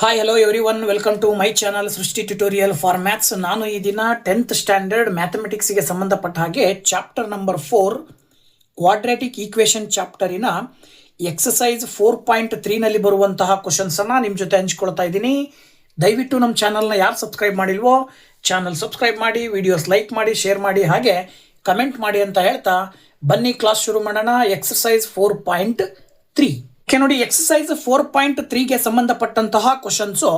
Hi hello everyone, welcome to my channel Srushti tutorial for maths. ನಾನು ಈ ದಿನ 10th standard ಮ್ಯಾಥಮೆಟಿಕ್ಸ್ಗೆ ಸಂಬಂಧಪಟ್ಟ ಹಾಗೆ ಚಾಪ್ಟರ್ ನಂಬರ್ 4 ಕ್ವಾಡ್ರಾಟಿಕ್ ಈಕ್ವೇಷನ್ ಚಾಪ್ಟರಿನ ಎಕ್ಸಸೈಸ್ 4.3ನಲ್ಲಿ ಬರುವಂತಹ ಕ್ವಶನ್ಸನ್ನು ನಿಮ್ಮ ಜೊತೆ ಹಂಚ್ಕೊಳ್ತಾ ಇದ್ದೀನಿ. ದಯವಿಟ್ಟು ನಮ್ಮ ಚಾನಲ್ನ ಯಾರು ಸಬ್ಸ್ಕ್ರೈಬ್ ಮಾಡಿಲ್ವೋ ಚಾನಲ್ ಸಬ್ಸ್ಕ್ರೈಬ್ ಮಾಡಿ, ವಿಡಿಯೋಸ್ ಲೈಕ್ ಮಾಡಿ, ಶೇರ್ ಮಾಡಿ, ಹಾಗೆ ಕಮೆಂಟ್ ಮಾಡಿ ಅಂತ ಹೇಳ್ತಾ ಬನ್ನಿ ಕ್ಲಾಸ್ ಶುರು ಮಾಡೋಣ. ಎಕ್ಸಸೈಸ್ 4.3 ನೋಡಿ, ಎಕ್ಸಸೈಸ್ 4.3ಗೆ ಸಂಬಂಧಪಟ್ಟಂತಹ ಕ್ವಶನ್ಸು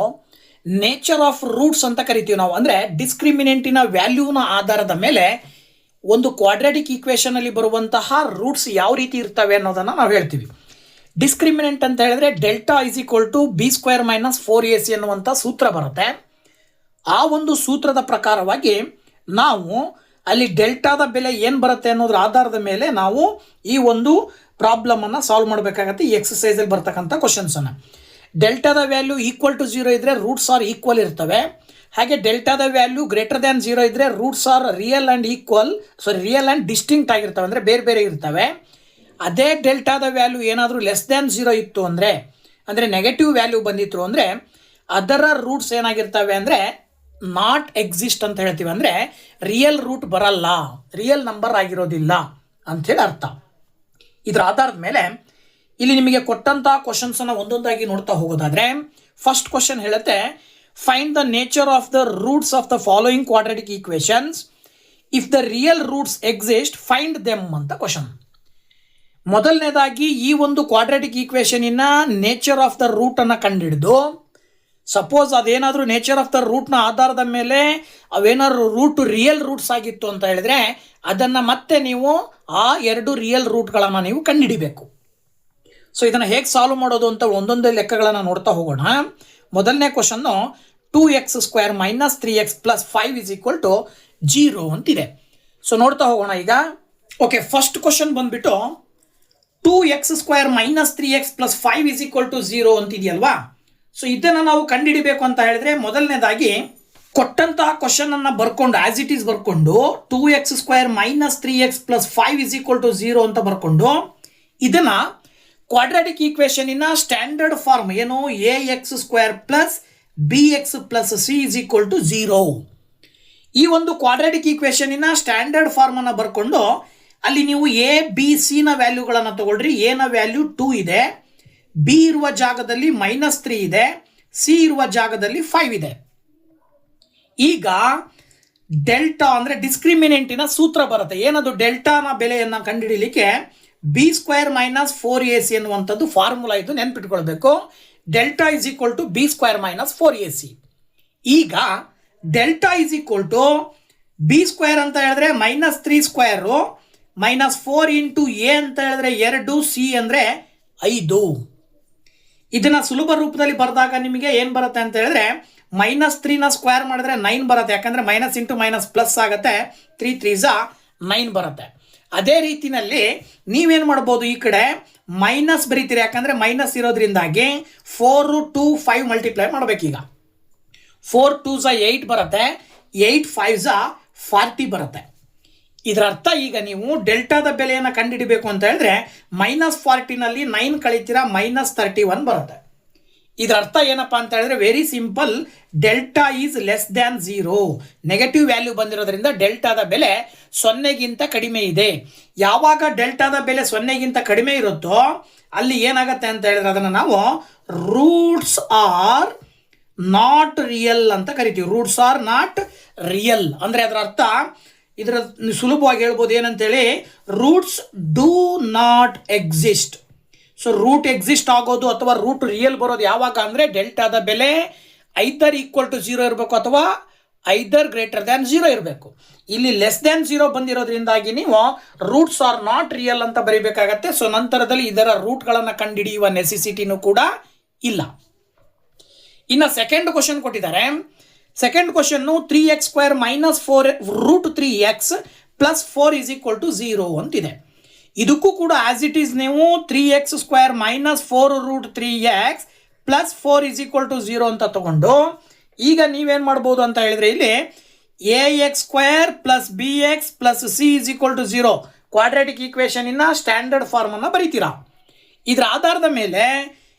ನೇಚರ್ ಆಫ್ ರೂಟ್ಸ್ ಅಂತ ಕರಿತೀವಿ ನಾವು. ಅಂದರೆ ಡಿಸ್ಕ್ರಿಮಿನೆಂಟಿನ ವ್ಯಾಲ್ಯೂನ ಆಧಾರದ ಮೇಲೆ ಒಂದು ಕ್ವಾಡ್ರಾಟಿಕ್ ಈಕ್ವೇಷನ್ ಅಲ್ಲಿ ಬರುವಂತಹ ರೂಟ್ಸ್ ಯಾವ ರೀತಿ ಇರ್ತವೆ ಅನ್ನೋದನ್ನು ನಾವು ಹೇಳ್ತೀವಿ. ಡಿಸ್ಕ್ರಿಮಿನೆಂಟ್ ಅಂತ ಹೇಳಿದ್ರೆ delta is equal to b square minus 4ac ಅನ್ನುವಂಥ ಸೂತ್ರ ಬರುತ್ತೆ. ಆ ಒಂದು ಸೂತ್ರದ ಪ್ರಕಾರವಾಗಿ ನಾವು ಅಲ್ಲಿ ಡೆಲ್ಟಾದ ಬೆಲೆ ಏನು ಬರುತ್ತೆ ಅನ್ನೋದ್ರ ಆಧಾರದ ಮೇಲೆ ನಾವು ಈ ಒಂದು ಪ್ರಾಬ್ಲಮನ್ನು ಸಾಲ್ವ್ ಮಾಡಬೇಕಾಗತ್ತೆ. ಈ ಎಕ್ಸಸೈಸಲ್ಲಿ ಬರ್ತಕ್ಕಂಥ ಕ್ವಶನ್ಸನ್ನು ಡೆಲ್ಟಾದ ವ್ಯಾಲ್ಯೂ ಈಕ್ವಲ್ ಟು 0 ಇದ್ದರೆ ರೂಟ್ಸ್ ಆರ್ ಈಕ್ವಲ್ ಇರ್ತವೆ. ಹಾಗೆ ಡೆಲ್ಟಾದ ವ್ಯಾಲ್ಯೂ ಗ್ರೇಟರ್ ದ್ಯಾನ್ 0 ಇದ್ದರೆ roots are real and distinct ಆಗಿರ್ತವೆ, ಅಂದರೆ ಬೇರೆ ಬೇರೆ ಇರ್ತವೆ. ಅದೇ ಡೆಲ್ಟಾದ ವ್ಯಾಲ್ಯೂ ಏನಾದರೂ ಲೆಸ್ ದ್ಯಾನ್ 0 ಇತ್ತು ಅಂದರೆ ನೆಗೆಟಿವ್ ವ್ಯಾಲ್ಯೂ ಬಂದಿತ್ತು ಅಂದರೆ ಅದರ ರೂಟ್ಸ್ ಏನಾಗಿರ್ತವೆ ಅಂದರೆ ನಾಟ್ ಎಕ್ಸಿಸ್ಟ್ ಅಂತ ಹೇಳ್ತೀವಿ. ಅಂದರೆ ರಿಯಲ್ ರೂಟ್ ಬರಲ್ಲ, ರಿಯಲ್ ನಂಬರ್ ಆಗಿರೋದಿಲ್ಲ ಅಂಥೇಳಿ ಅರ್ಥ. ಇದರ ಆಧಾರದ ಮೇಲೆ ಇಲ್ಲಿ ನಿಮಗೆ ಕೊಟ್ಟಂಥ ಕ್ವಶನ್ಸನ್ನು ಒಂದೊಂದಾಗಿ ನೋಡ್ತಾ ಹೋಗೋದಾದರೆ ಫಸ್ಟ್ ಕ್ವಶನ್ ಹೇಳುತ್ತೆ, find the nature of the roots of the following quadratic equations if the real roots exist find them ಅಂತ ಕ್ವಶನ್. ಮೊದಲನೇದಾಗಿ ಈ ಒಂದು ಕ್ವಾಡ್ರಾಟಿಕ್ ಈಕ್ವೇಷನಿನ ನೇಚರ್ ಆಫ್ ದ ರೂಟನ್ನು ಕಂಡುಹಿಡಿದು, ಸಪೋಸ್ ಅದೇನಾದರೂ ನೇಚರ್ ಆಫ್ ದ ರೂಟ್ನ ಆಧಾರದ ಮೇಲೆ ಅವೇನಾದ್ರು ರೂಟ್ ರಿಯಲ್ ರೂಟ್ಸ್ ಆಗಿತ್ತು ಅಂತ ಹೇಳಿದ್ರೆ ಅದನ್ನು ಮತ್ತೆ ನೀವು ಆ ಎರಡು ರಿಯಲ್ ರೂಟ್ಗಳನ್ನು ನೀವು ಕಂಡುಹಿಡಿಬೇಕು. ಸೊ ಇದನ್ನು ಹೇಗೆ ಸಾಲ್ವ್ ಮಾಡೋದು ಅಂತ ಒಂದೊಂದೇ ಲೆಕ್ಕಗಳನ್ನು ನೋಡ್ತಾ ಹೋಗೋಣ. ಮೊದಲನೇ question 2x² minus 3x plus 5 is equal to 0 ಅಂತಿದೆ. ಸೊ ನೋಡ್ತಾ ಹೋಗೋಣ ಈಗ. ಓಕೆ, ಫಸ್ಟ್ ಕ್ವಶನ್ ಬಂದ್ಬಿಟ್ಟು 2x² minus 3x plus 5 is equal to 0 ಅಂತಿದೆಯಲ್ವಾ. ಸೊ ಇದನ್ನು ನಾವು ಕಂಡುಹಿಡಿಬೇಕು ಅಂತ ಹೇಳಿದ್ರೆ ಮೊದಲನೇದಾಗಿ ಕೊಟ್ಟಂತಹ ಕ್ವಶನ್ ಅನ್ನು ಬರ್ಕೊಂಡು ಆಸ್ ಇಟ್ ಈಸ್ ಬರ್ಕೊಂಡು 2x² minus 3x plus 5 is equal to 0 ಅಂತ ಬರ್ಕೊಂಡು ಇದನ್ನ ಕ್ವಾಡ್ರಾಟಿಕ್ ಈಕ್ವೇಷನಿನ ಸ್ಟ್ಯಾಂಡರ್ಡ್ ಫಾರ್ಮ್ ಏನು, ax² plus bx plus c is equal to 0. ಈ ಒಂದು ಕ್ವಾಡ್ರಾಟಿಕ್ ಈಕ್ವೇಷನಿನ ಸ್ಟ್ಯಾಂಡರ್ಡ್ ಫಾರ್ಮ್ ಅನ್ನು ಬರ್ಕೊಂಡು ಅಲ್ಲಿ ನೀವು a b c ನ ವ್ಯಾಲ್ಯೂಗಳನ್ನು ತಗೊಳ್ರಿ. a ನ ವ್ಯಾಲ್ಯೂ 2 ಇದೆ, ಬಿ ಇರುವ ಜಾಗದಲ್ಲಿ -3 ಇದೆ, ಸಿ ಇರುವ ಜಾಗದಲ್ಲಿ 5 ಇದೆ. ಈಗ ಡೆಲ್ಟಾ ಅಂದರೆ ಡಿಸ್ಕ್ರಿಮಿನೆಂಟಿನ ಸೂತ್ರ ಬರುತ್ತೆ. ಏನದು ಡೆಲ್ಟಾನ ಬೆಲೆಯನ್ನು ಕಂಡುಹಿಡಿಯಲಿಕ್ಕೆ b² ಮೈನಸ್ 4ac ಎನ್ನುವಂಥದ್ದು ಫಾರ್ಮುಲಾ. ಇದು ನೆನ್ಪಿಟ್ಕೊಳ್ಬೇಕು. Delta is equal to b² minus 4ac. ಈಗ delta is equal to b² ಅಂತ ಹೇಳಿದ್ರೆ -3² ಮೈನಸ್ 4 ಇಂಟು a ಅಂತ ಹೇಳಿದ್ರೆ 2, ಸಿ ಅಂದರೆ 5. ಇದನ್ನ ಸುಲಭ ರೂಪದಲ್ಲಿ ಬರೆದಾಗ ನಿಮಗೆ ಏನು ಬರುತ್ತೆ ಅಂತ ಹೇಳಿದ್ರೆ -3ನ ಸ್ಕ್ವೇರ್ ಮಾಡಿದ್ರೆ 9 ಬರುತ್ತೆ. ಯಾಕಂದರೆ ಮೈನಸ್ ಇಂಟು ಮೈನಸ್ ಪ್ಲಸ್ ಆಗುತ್ತೆ, 3 3s 9 ಬರುತ್ತೆ. ಅದೇ ರೀತಿಯಲ್ಲಿ ನೀವೇನು ಮಾಡ್ಬೋದು, ಈ ಕಡೆ ಮೈನಸ್ ಬರೀತೀರಿ. ಯಾಕಂದರೆ ಮೈನಸ್ ಇರೋದ್ರಿಂದಾಗಿ 4 2 5 ಮಲ್ಟಿಪ್ಲೈ ಮಾಡಬೇಕೀಗ. 4 2s 8 ಬರುತ್ತೆ, 8 5s 40 ಬರುತ್ತೆ. ಇದರ ಅರ್ಥ ಈಗ ನೀವು ಡೆಲ್ಟಾದ ಬೆಲೆಯನ್ನು ಕಂಡುಹಿಡಬೇಕು ಅಂತ ಹೇಳಿದ್ರೆ -40ನಲ್ಲಿ 9 ಕಳಿತೀರಾ, -31 ಬರುತ್ತೆ. ಇದರ ಅರ್ಥ ಏನಪ್ಪಾ ಅಂತ ಹೇಳಿದ್ರೆ very simple, delta is less than 0. Negative value ಬಂದಿರೋದ್ರಿಂದ ಡೆಲ್ಟಾದ ಬೆಲೆ 0ಗಿಂತ ಕಡಿಮೆ ಇದೆ. ಯಾವಾಗ ಡೆಲ್ಟಾದ ಬೆಲೆ 0ಗಿಂತ ಕಡಿಮೆ ಇರುತ್ತೋ ಅಲ್ಲಿ ಏನಾಗುತ್ತೆ ಅಂತ ಹೇಳಿದ್ರೆ ಅದನ್ನು ನಾವು ರೂಟ್ಸ್ ಆರ್ ನಾಟ್ ರಿಯಲ್ ಅಂತ ಕರಿತೀವಿ. ರೂಟ್ಸ್ ಆರ್ ನಾಟ್ ರಿಯಲ್ ಅಂದರೆ ಅದರ ಅರ್ಥ ಇದರ ಸುಲಭವಾಗಿ ಹೇಳ್ಬೋದು ಏನಂತೇಳಿ, roots do not exist. So root exist ಆಗೋದು ಅಥವಾ ರೂಟ್ ರಿಯಲ್ ಬರೋದು ಯಾವಾಗ ಅಂದರೆ ಡೆಲ್ಟಾದ ಬೆಲೆ ಐದರ್ ಈಕ್ವಲ್ ಟು 0 ಇರಬೇಕು ಅಥವಾ ಐದರ್ ಗ್ರೇಟರ್ ದ್ಯಾನ್ 0 ಇರಬೇಕು. ಇಲ್ಲಿ ಲೆಸ್ ದ್ಯಾನ್ 0 ಬಂದಿರೋದ್ರಿಂದಾಗಿ ನೀವು ರೂಟ್ಸ್ ಆರ್ ನಾಟ್ ರಿಯಲ್ ಅಂತ ಬರೀಬೇಕಾಗತ್ತೆ. ಸೊ ನಂತರದಲ್ಲಿ ಇದರ ರೂಟ್ಗಳನ್ನು ಕಂಡುಹಿಡಿಯುವ ನೆಸೆಸಿಟಿನೂ ಕೂಡ ಇಲ್ಲ. ಇನ್ನು ಸೆಕೆಂಡ್ ಕ್ವಶನ್ ಕೊಟ್ಟಿದ್ದಾರೆ. Second question 3x² minus 4√3x plus 4 is equal to 0 ಅಂತಿದೆ. ಇದಕ್ಕೂ ಕೂಡ ಆಸ್ ಇಟ್ ಈಸ್ ನೀವು 3x² minus 4√3x plus 4 is equal to 0 ಅಂತ ತಗೊಂಡು ಈಗ ನೀವೇನು ಮಾಡ್ಬೋದು ಅಂತ ಹೇಳಿದ್ರೆ ಇಲ್ಲಿ ax² plus bx plus c is equal to 0 quadratic ಈಕ್ವೇಷನಿನ ಸ್ಟ್ಯಾಂಡರ್ಡ್ ಫಾರ್ಮನ್ನು ಬರೀತೀರಾ. ಇದರ ಆಧಾರದ ಮೇಲೆ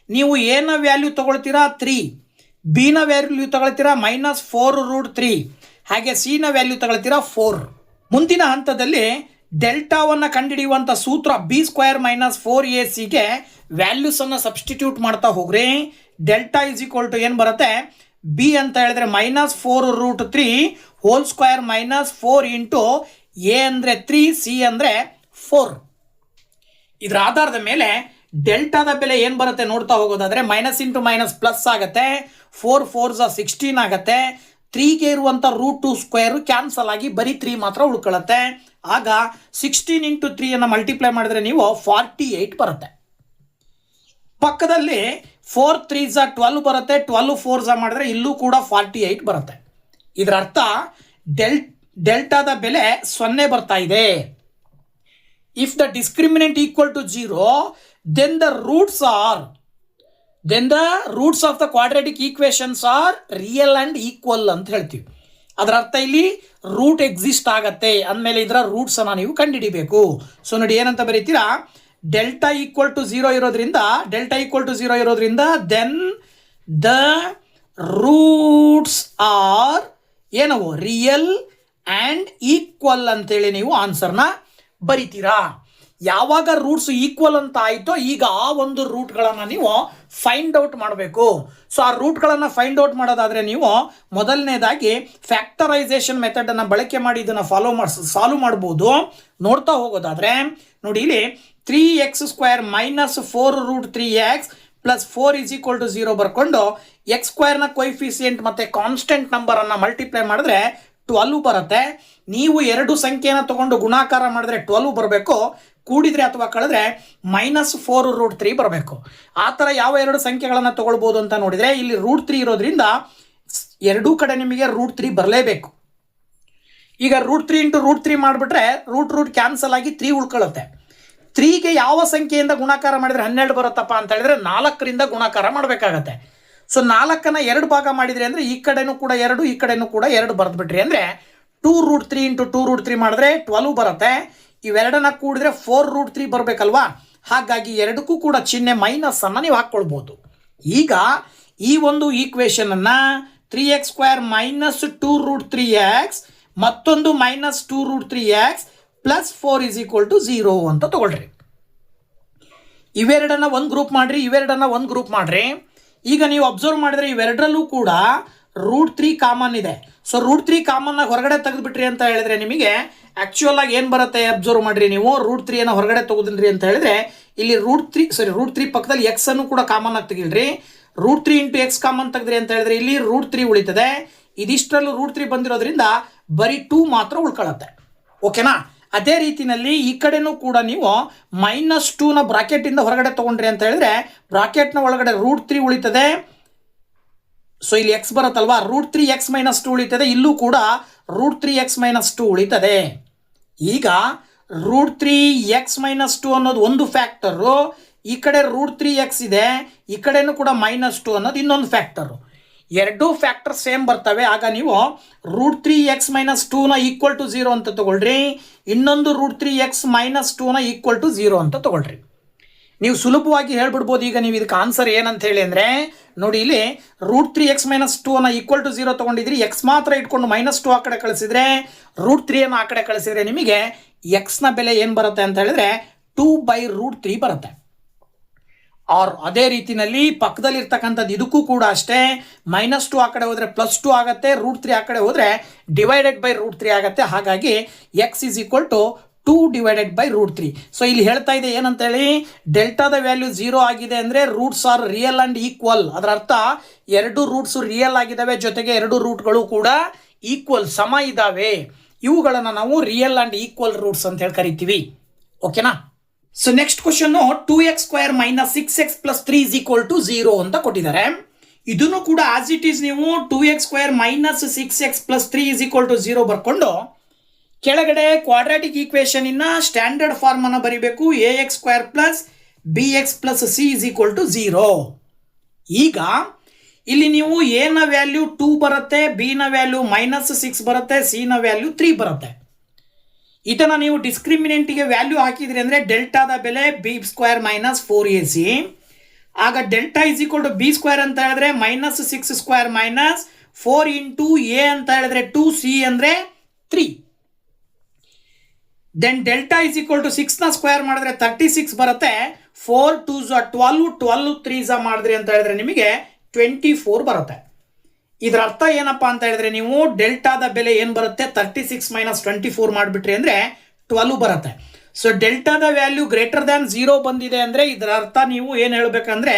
ನೀವು ಏನ ವ್ಯಾಲ್ಯೂ ತಗೊಳ್ತೀರಾ, ಬಿನ ವ್ಯಾಲ್ಯೂ ತಗೊಳ್ತೀರಾ -4√3, ಹಾಗೆ ಸಿನ ವ್ಯಾಲ್ಯೂ ತಗೊಳ್ತೀರಾ 4. ಮುಂದಿನ ಹಂತದಲ್ಲಿ ಡೆಲ್ಟಾವನ್ನು ಕಂಡುಹಿಡಿಯುವಂಥ ಸೂತ್ರ B² - 4AC ವ್ಯಾಲ್ಯೂಸನ್ನು ಸಬ್ಸ್ಟಿಟ್ಯೂಟ್ ಮಾಡ್ತಾ ಹೋಗ್ರಿ. ಡೆಲ್ಟಾ ಏನು ಬರುತ್ತೆ, ಬಿ ಅಂತ ಹೇಳಿದ್ರೆ -4√3 ಹೋಲ್ ಸ್ಕ್ವೇರ್ -4 ಇಂಟು ಎ ಅಂದರೆ 3, ಸಿ ಅಂದರೆ 4. ಇದರ ಆಧಾರದ ಮೇಲೆ ಡೆಲ್ಟಾದ ಬೆಲೆ ಏನು ಬರುತ್ತೆ ನೋಡ್ತಾ ಹೋಗೋದಾದರೆ ಮೈನಸ್ ಇಂಟು ಮೈನಸ್ ಪ್ಲಸ್ ಆಗುತ್ತೆ. 4 4 16 ಆಗುತ್ತೆ. 3ಗೆ ಇರುವಂಥ √2² ಕ್ಯಾನ್ಸಲ್ ಆಗಿ ಬರೀ 3 ಮಾತ್ರ ಉಳ್ಕೊಳ್ಳುತ್ತೆ. ಆಗ 16 ಇಂಟು 3 ಮಲ್ಟಿಪ್ಲೈ ಮಾಡಿದ್ರೆ ನೀವು 48 ಬರುತ್ತೆ. ಪಕ್ಕದಲ್ಲಿ 4 3 12 ಬರುತ್ತೆ. 12 4 ಮಾಡಿದ್ರೆ ಇಲ್ಲೂ ಕೂಡ 48 ಬರುತ್ತೆ. ಇದರ ಅರ್ಥ ಡೆಲ್ಟಾದ ಬೆಲೆ 0 ಬರ್ತಾ ಇದೆ. If the discriminant equal to 0, then the roots of the quadratic equations are real and equal ಅಂತ ಹೇಳ್ತೀವಿ. ಅದರ ಅರ್ಥ ಇಲ್ಲಿ ರೂಟ್ ಎಕ್ಸಿಸ್ಟ್ ಆಗತ್ತೆ ಅಂದಮೇಲೆ ಇದರ ರೂಟ್ಸ್ ಅನ್ನ ನೀವು ಕಂಡುಹಿಡಿಬೇಕು. ಸೊ ನೋಡಿ ಏನಂತ ಬರೀತೀರಾ, ಡೆಲ್ಟಾ ಈಕ್ವಲ್ ಟು 0 ಇರೋದ್ರಿಂದ ದೆನ್ ದ ರೂಟ್ಸ್ ಆರ್ ಏನವು ರಿಯಲ್ ಆ್ಯಂಡ್ ಈಕ್ವಲ್ ಅಂತೇಳಿ ನೀವು ಆನ್ಸರ್ನ ಬರಿತೀರಾ. ಯಾವಾಗ ರೂಟ್ಸ್ ಈಕ್ವಲ್ ಅಂತ ಆಯಿತೋ ಈಗ ಆ ಒಂದು ರೂಟ್ಗಳನ್ನು ನೀವು ಫೈಂಡ್ ಔಟ್ ಮಾಡಬೇಕು. ಸೊ ಆ ರೂಟ್ಗಳನ್ನು ಫೈಂಡ್ ಔಟ್ ಮಾಡೋದಾದರೆ ನೀವು ಮೊದಲನೇದಾಗಿ ಫ್ಯಾಕ್ಟರೈಸೇಷನ್ ಮೆಥಡನ್ನು ಬಳಕೆ ಮಾಡಿ ಇದನ್ನು ಸಾಲ್ವ್ ಮಾಡ್ಬೋದು. ನೋಡ್ತಾ ಹೋಗೋದಾದರೆ ನೋಡಿ ಇಲ್ಲಿ 3x² - 4√3x + 4 = 0 ಬರ್ಕೊಂಡು x² ಕೊಯಿಫಿಸಿಯೆಂಟ್ ಮತ್ತು ಕಾನ್ಸ್ಟೆಂಟ್ ನಂಬರನ್ನು ಮಲ್ಟಿಪ್ಲೈ ಮಾಡಿದ್ರೆ 12 ಬರುತ್ತೆ. ನೀವು ಎರಡು ಸಂಖ್ಯೆಯನ್ನು ತಗೊಂಡು ಗುಣಾಕಾರ ಮಾಡಿದ್ರೆ 12 ಬರಬೇಕು. ಕೂಡಿದ್ರೆ ಅಥವಾ ಕಳೆದ್ರೆ -4√3 ಬರಬೇಕು. ಆ ಥರ ಯಾವ ಎರಡು ಸಂಖ್ಯೆಗಳನ್ನು ತಗೊಳ್ಬೋದು ಅಂತ ನೋಡಿದರೆ ಇಲ್ಲಿ √3 ಇರೋದ್ರಿಂದ ಎರಡೂ ಕಡೆ ನಿಮಗೆ √3 ಬರಲೇಬೇಕು. ಈಗ √3 × √3 ಮಾಡಿಬಿಟ್ರೆ ರೂಟ್ ಕ್ಯಾನ್ಸಲ್ ಆಗಿ 3 ಉಳ್ಕೊಳ್ಳುತ್ತೆ. 3ಗೆ ಯಾವ ಸಂಖ್ಯೆಯಿಂದ ಗುಣಾಕಾರ ಮಾಡಿದರೆ 12 ಬರುತ್ತಪ್ಪ ಅಂತ ಹೇಳಿದ್ರೆ 4ರಿಂದ ಗುಣಾಕಾರ ಮಾಡಬೇಕಾಗತ್ತೆ. ಸೊ 4ಅನ್ನು 2 ಭಾಗ ಮಾಡಿದ್ರಿ ಅಂದರೆ ಈ ಕಡೆನೂ ಕೂಡ 2, ಈ ಕಡೆನೂ ಕೂಡ 2 ಬರೆದ್ಬಿಟ್ರಿ ಅಂದರೆ 2√3 × 2√3 ಮಾಡಿದ್ರೆ 12 ಬರುತ್ತೆ. ಇವೆರಡನ್ನ ಕೂಡಿದ್ರೆ 4√3 ಬರಬೇಕಲ್ವಾ. ಹಾಗಾಗಿ ಎರಡಕ್ಕೂ ಕೂಡ ಚಿಹ್ನೆ ಮೈನಸ್ ಅನ್ನು ನೀವು ಹಾಕ್ಕೊಳ್ಬೋದು. ಈಗ ಈ ಒಂದು ಈಕ್ವೇಷನನ್ನು 3x² - 2√3x ಮತ್ತೊಂದು -2√3x + 4 = 0 ಅಂತ ತಗೊಳ್ರಿ. ಇವೆರಡನ್ನ ಒಂದು ಗ್ರೂಪ್ ಮಾಡ್ರಿ. ಈಗ ನೀವು ಅಬ್ಸರ್ವ್ ಮಾಡಿದ್ರೆ ಇವೆರಡರಲ್ಲೂ ಕೂಡ √3 ಕಾಮನ್ ಇದೆ. ಸೊ √3 ಕಾಮನ್ನ ಹೊರಗಡೆ ತೆಗೆದುಬಿಟ್ರಿ ಅಂತ ಹೇಳಿದ್ರೆ ನಿಮಗೆ ಆ್ಯಕ್ಚುಯಲ್ ಆಗಿ ಏನು ಬರುತ್ತೆ ಅಬ್ಸರ್ವ್ ಮಾಡಿರಿ. ನೀವು √3 ಹೊರಗಡೆ ತೆಗೆದ್ರಿ ಅಂತ ಹೇಳಿದ್ರೆ ಇಲ್ಲಿ √3 ಪಕ್ಕದಲ್ಲಿ ಎಕ್ಸ್ ಅನ್ನು ಕೂಡ ಕಾಮನ್ ಆಗಿ ತೆಗಿಲ್ರಿ. √3 × x ಕಾಮನ್ ತೆಗೆದ್ರಿ ಅಂತ ಹೇಳಿದ್ರೆ ಇಲ್ಲಿ √3 ಉಳಿತದೆ. ಇದಿಷ್ಟರಲ್ಲೂ √3 ಬಂದಿರೋದ್ರಿಂದ ಬರೀ 2 ಮಾತ್ರ ಉಳ್ಕೊಳ್ಳುತ್ತೆ. ಓಕೆನಾ. ಅದೇ ರೀತಿಯಲ್ಲಿ ಈ ಕಡೆನೂ ಕೂಡ ನೀವು -2ನ ಬ್ರಾಕೆಟಿಂದ ಹೊರಗಡೆ ತೊಗೊಂಡ್ರಿ ಅಂತ ಹೇಳಿದ್ರೆ ಬ್ರಾಕೆಟ್ನ ಒಳಗಡೆ √3 ಉಳಿತದೆ. ಸೊ ಇಲ್ಲಿ ಎಕ್ಸ್ ಬರುತ್ತಲ್ವಾ, √3x - 2 ಉಳಿತದೆ. ಇಲ್ಲೂ ಕೂಡ √3x - 2 ಉಳಿತದೆ. ಈಗ √3x - 2 ಅನ್ನೋದು ಒಂದು ಫ್ಯಾಕ್ಟರು, ಈ ಕಡೆ √3x ಇದೆ, ಈ ಕಡೆನೂ ಕೂಡ -2 ಅನ್ನೋದು ಇನ್ನೊಂದು ಫ್ಯಾಕ್ಟರು. ಎರಡೂ ಫ್ಯಾಕ್ಟರ್ ಸೇಮ್ ಬರ್ತವೆ. ಆಗ ನೀವು √3x - 2ನ = 0 ಅಂತ ತಗೊಳ್ರಿ. ಇನ್ನೊಂದು √3x - 2ನ = 0 ಅಂತ ತಗೊಳ್ರಿ. ನೀವು ಸುಲಭವಾಗಿ ಹೇಳ್ಬಿಡ್ಬೋದು. ಈಗ ನೀವು ಇದಕ್ಕೆ ಆನ್ಸರ್ ಏನಂತ ಹೇಳಿ ಅಂದರೆ ನೋಡಿ ಇಲ್ಲಿ √3x - 2ನ = 0 ತೊಗೊಂಡಿದ್ರಿ. ಎಕ್ಸ್ ಮಾತ್ರ ಇಟ್ಕೊಂಡು -2 ಆ ಕಡೆ ಕಳಿಸಿದ್ರೆ √3 ಆ ಕಡೆ ಕಳಿಸಿದ್ರೆ ನಿಮಗೆ ಎಕ್ಸ್ನ ಬೆಲೆ ಏನು ಬರುತ್ತೆ ಅಂತ ಹೇಳಿದ್ರೆ 2/√3 ಬರುತ್ತೆ. ಅದೇ ರೀತಿಯಲ್ಲಿ ಪಕ್ಕದಲ್ಲಿರ್ತಕ್ಕಂಥದ್ದು ಇದಕ್ಕೂ ಕೂಡ ಅಷ್ಟೇ. -2 ಆ ಕಡೆ ಹೋದರೆ +2 ಆಗುತ್ತೆ, √3 ಆ ಕಡೆ ಹೋದರೆ /√3 ಆಗುತ್ತೆ. ಹಾಗಾಗಿ x = 2/√3. ಸೊ ಇಲ್ಲಿ ಹೇಳ್ತಾ ಇದೆ ಏನಂತೇಳಿ, ಡೆಲ್ಟಾದ ವ್ಯಾಲ್ಯೂ 0 ಆಗಿದೆ ಅಂದರೆ roots are real and equal. ಅದರ ಅರ್ಥ ಎರಡು ರೂಟ್ಸು ರಿಯಲ್ ಆಗಿದ್ದಾವೆ, ಜೊತೆಗೆ ಎರಡು ರೂಟ್ಗಳು ಕೂಡ ಈಕ್ವಲ್ ಸಮ ಇದ್ದಾವೆ. ಇವುಗಳನ್ನು ನಾವು ರಿಯಲ್ ಆ್ಯಂಡ್ ಈಕ್ವಲ್ ರೂಟ್ಸ್ ಅಂತ ಹೇಳಿ ಕರಿತೀವಿ. ಓಕೆನಾ. So next question 2x² - 6x + 3 = 0 ಅಂತ ಕೊಟ್ಟಿದ್ದಾರೆ. ಇದನ್ನು ಕೂಡ ಆಸ್ ಇಟ್ ಈಸ್ ನೀವು 2x² - 6x + 3 = 0 ಬರ್ಕೊಂಡು ಕೆಳಗಡೆ ಕ್ವಾಡ್ರಾಟಿಕ್ ಈಕ್ವೇಷನ್ ಇನ್ನ ಸ್ಟ್ಯಾಂಡರ್ಡ್ ಫಾರ್ಮ್ ಅನ್ನು ಬರಿಬೇಕು. ax² + bx + c = 0. ಈಗ ಇಲ್ಲಿ ನೀವು a ನ ವ್ಯಾಲ್ಯೂ 2 ಬರುತ್ತೆ, b ನ ವ್ಯಾಲ್ಯೂ -6 ಬರುತ್ತೆ, c ನ ವ್ಯಾಲ್ಯೂ 3 ಬರುತ್ತೆ. ಇದನ್ನು ನೀವು ಡಿಸ್ಕ್ರಿಮಿನೆಂಟಿಗೆ ವ್ಯಾಲ್ಯೂ ಹಾಕಿದ್ರಿ ಅಂದರೆ ಡೆಲ್ಟಾದ ಬೆಲೆ b² - 4ac ಆಗ delta is equal to b square ಅಂತ ಹೇಳಿದ್ರೆ -6 ಸ್ಕ್ವೇರ್ ಮೈನಸ್ 4 ಇಂಟು ಎ ಅಂತ ಹೇಳಿದ್ರೆ 2c ಅಂದರೆ 3. Then delta is equal to 6ನ ಸ್ಕ್ವೇರ್ ಮಾಡಿದ್ರೆ 36 ಬರುತ್ತೆ. 4 2s 12, 12 3s ಮಾಡಿದ್ರಿ ಅಂತ ಹೇಳಿದ್ರೆ ನಿಮಗೆ 24 ಬರುತ್ತೆ. ಇದರ ಅರ್ಥ ಏನಪ್ಪಾ ಅಂತ ಹೇಳಿದ್ರೆ ನೀವು ಡೆಲ್ಟಾದ ಬೆಲೆ ಏನು ಬರುತ್ತೆ 36 ಮೈನಸ್ 24 ಮಾಡಿಬಿಟ್ರಿ ಅಂದರೆ 12 ಬರುತ್ತೆ. ಸೊ ಡೆಲ್ಟಾದ ವ್ಯಾಲ್ಯೂ ಗ್ರೇಟರ್ ದ್ಯಾನ್ 0 ಬಂದಿದೆ ಅಂದರೆ ಇದರ ಅರ್ಥ ನೀವು ಏನು ಹೇಳಬೇಕಂದ್ರೆ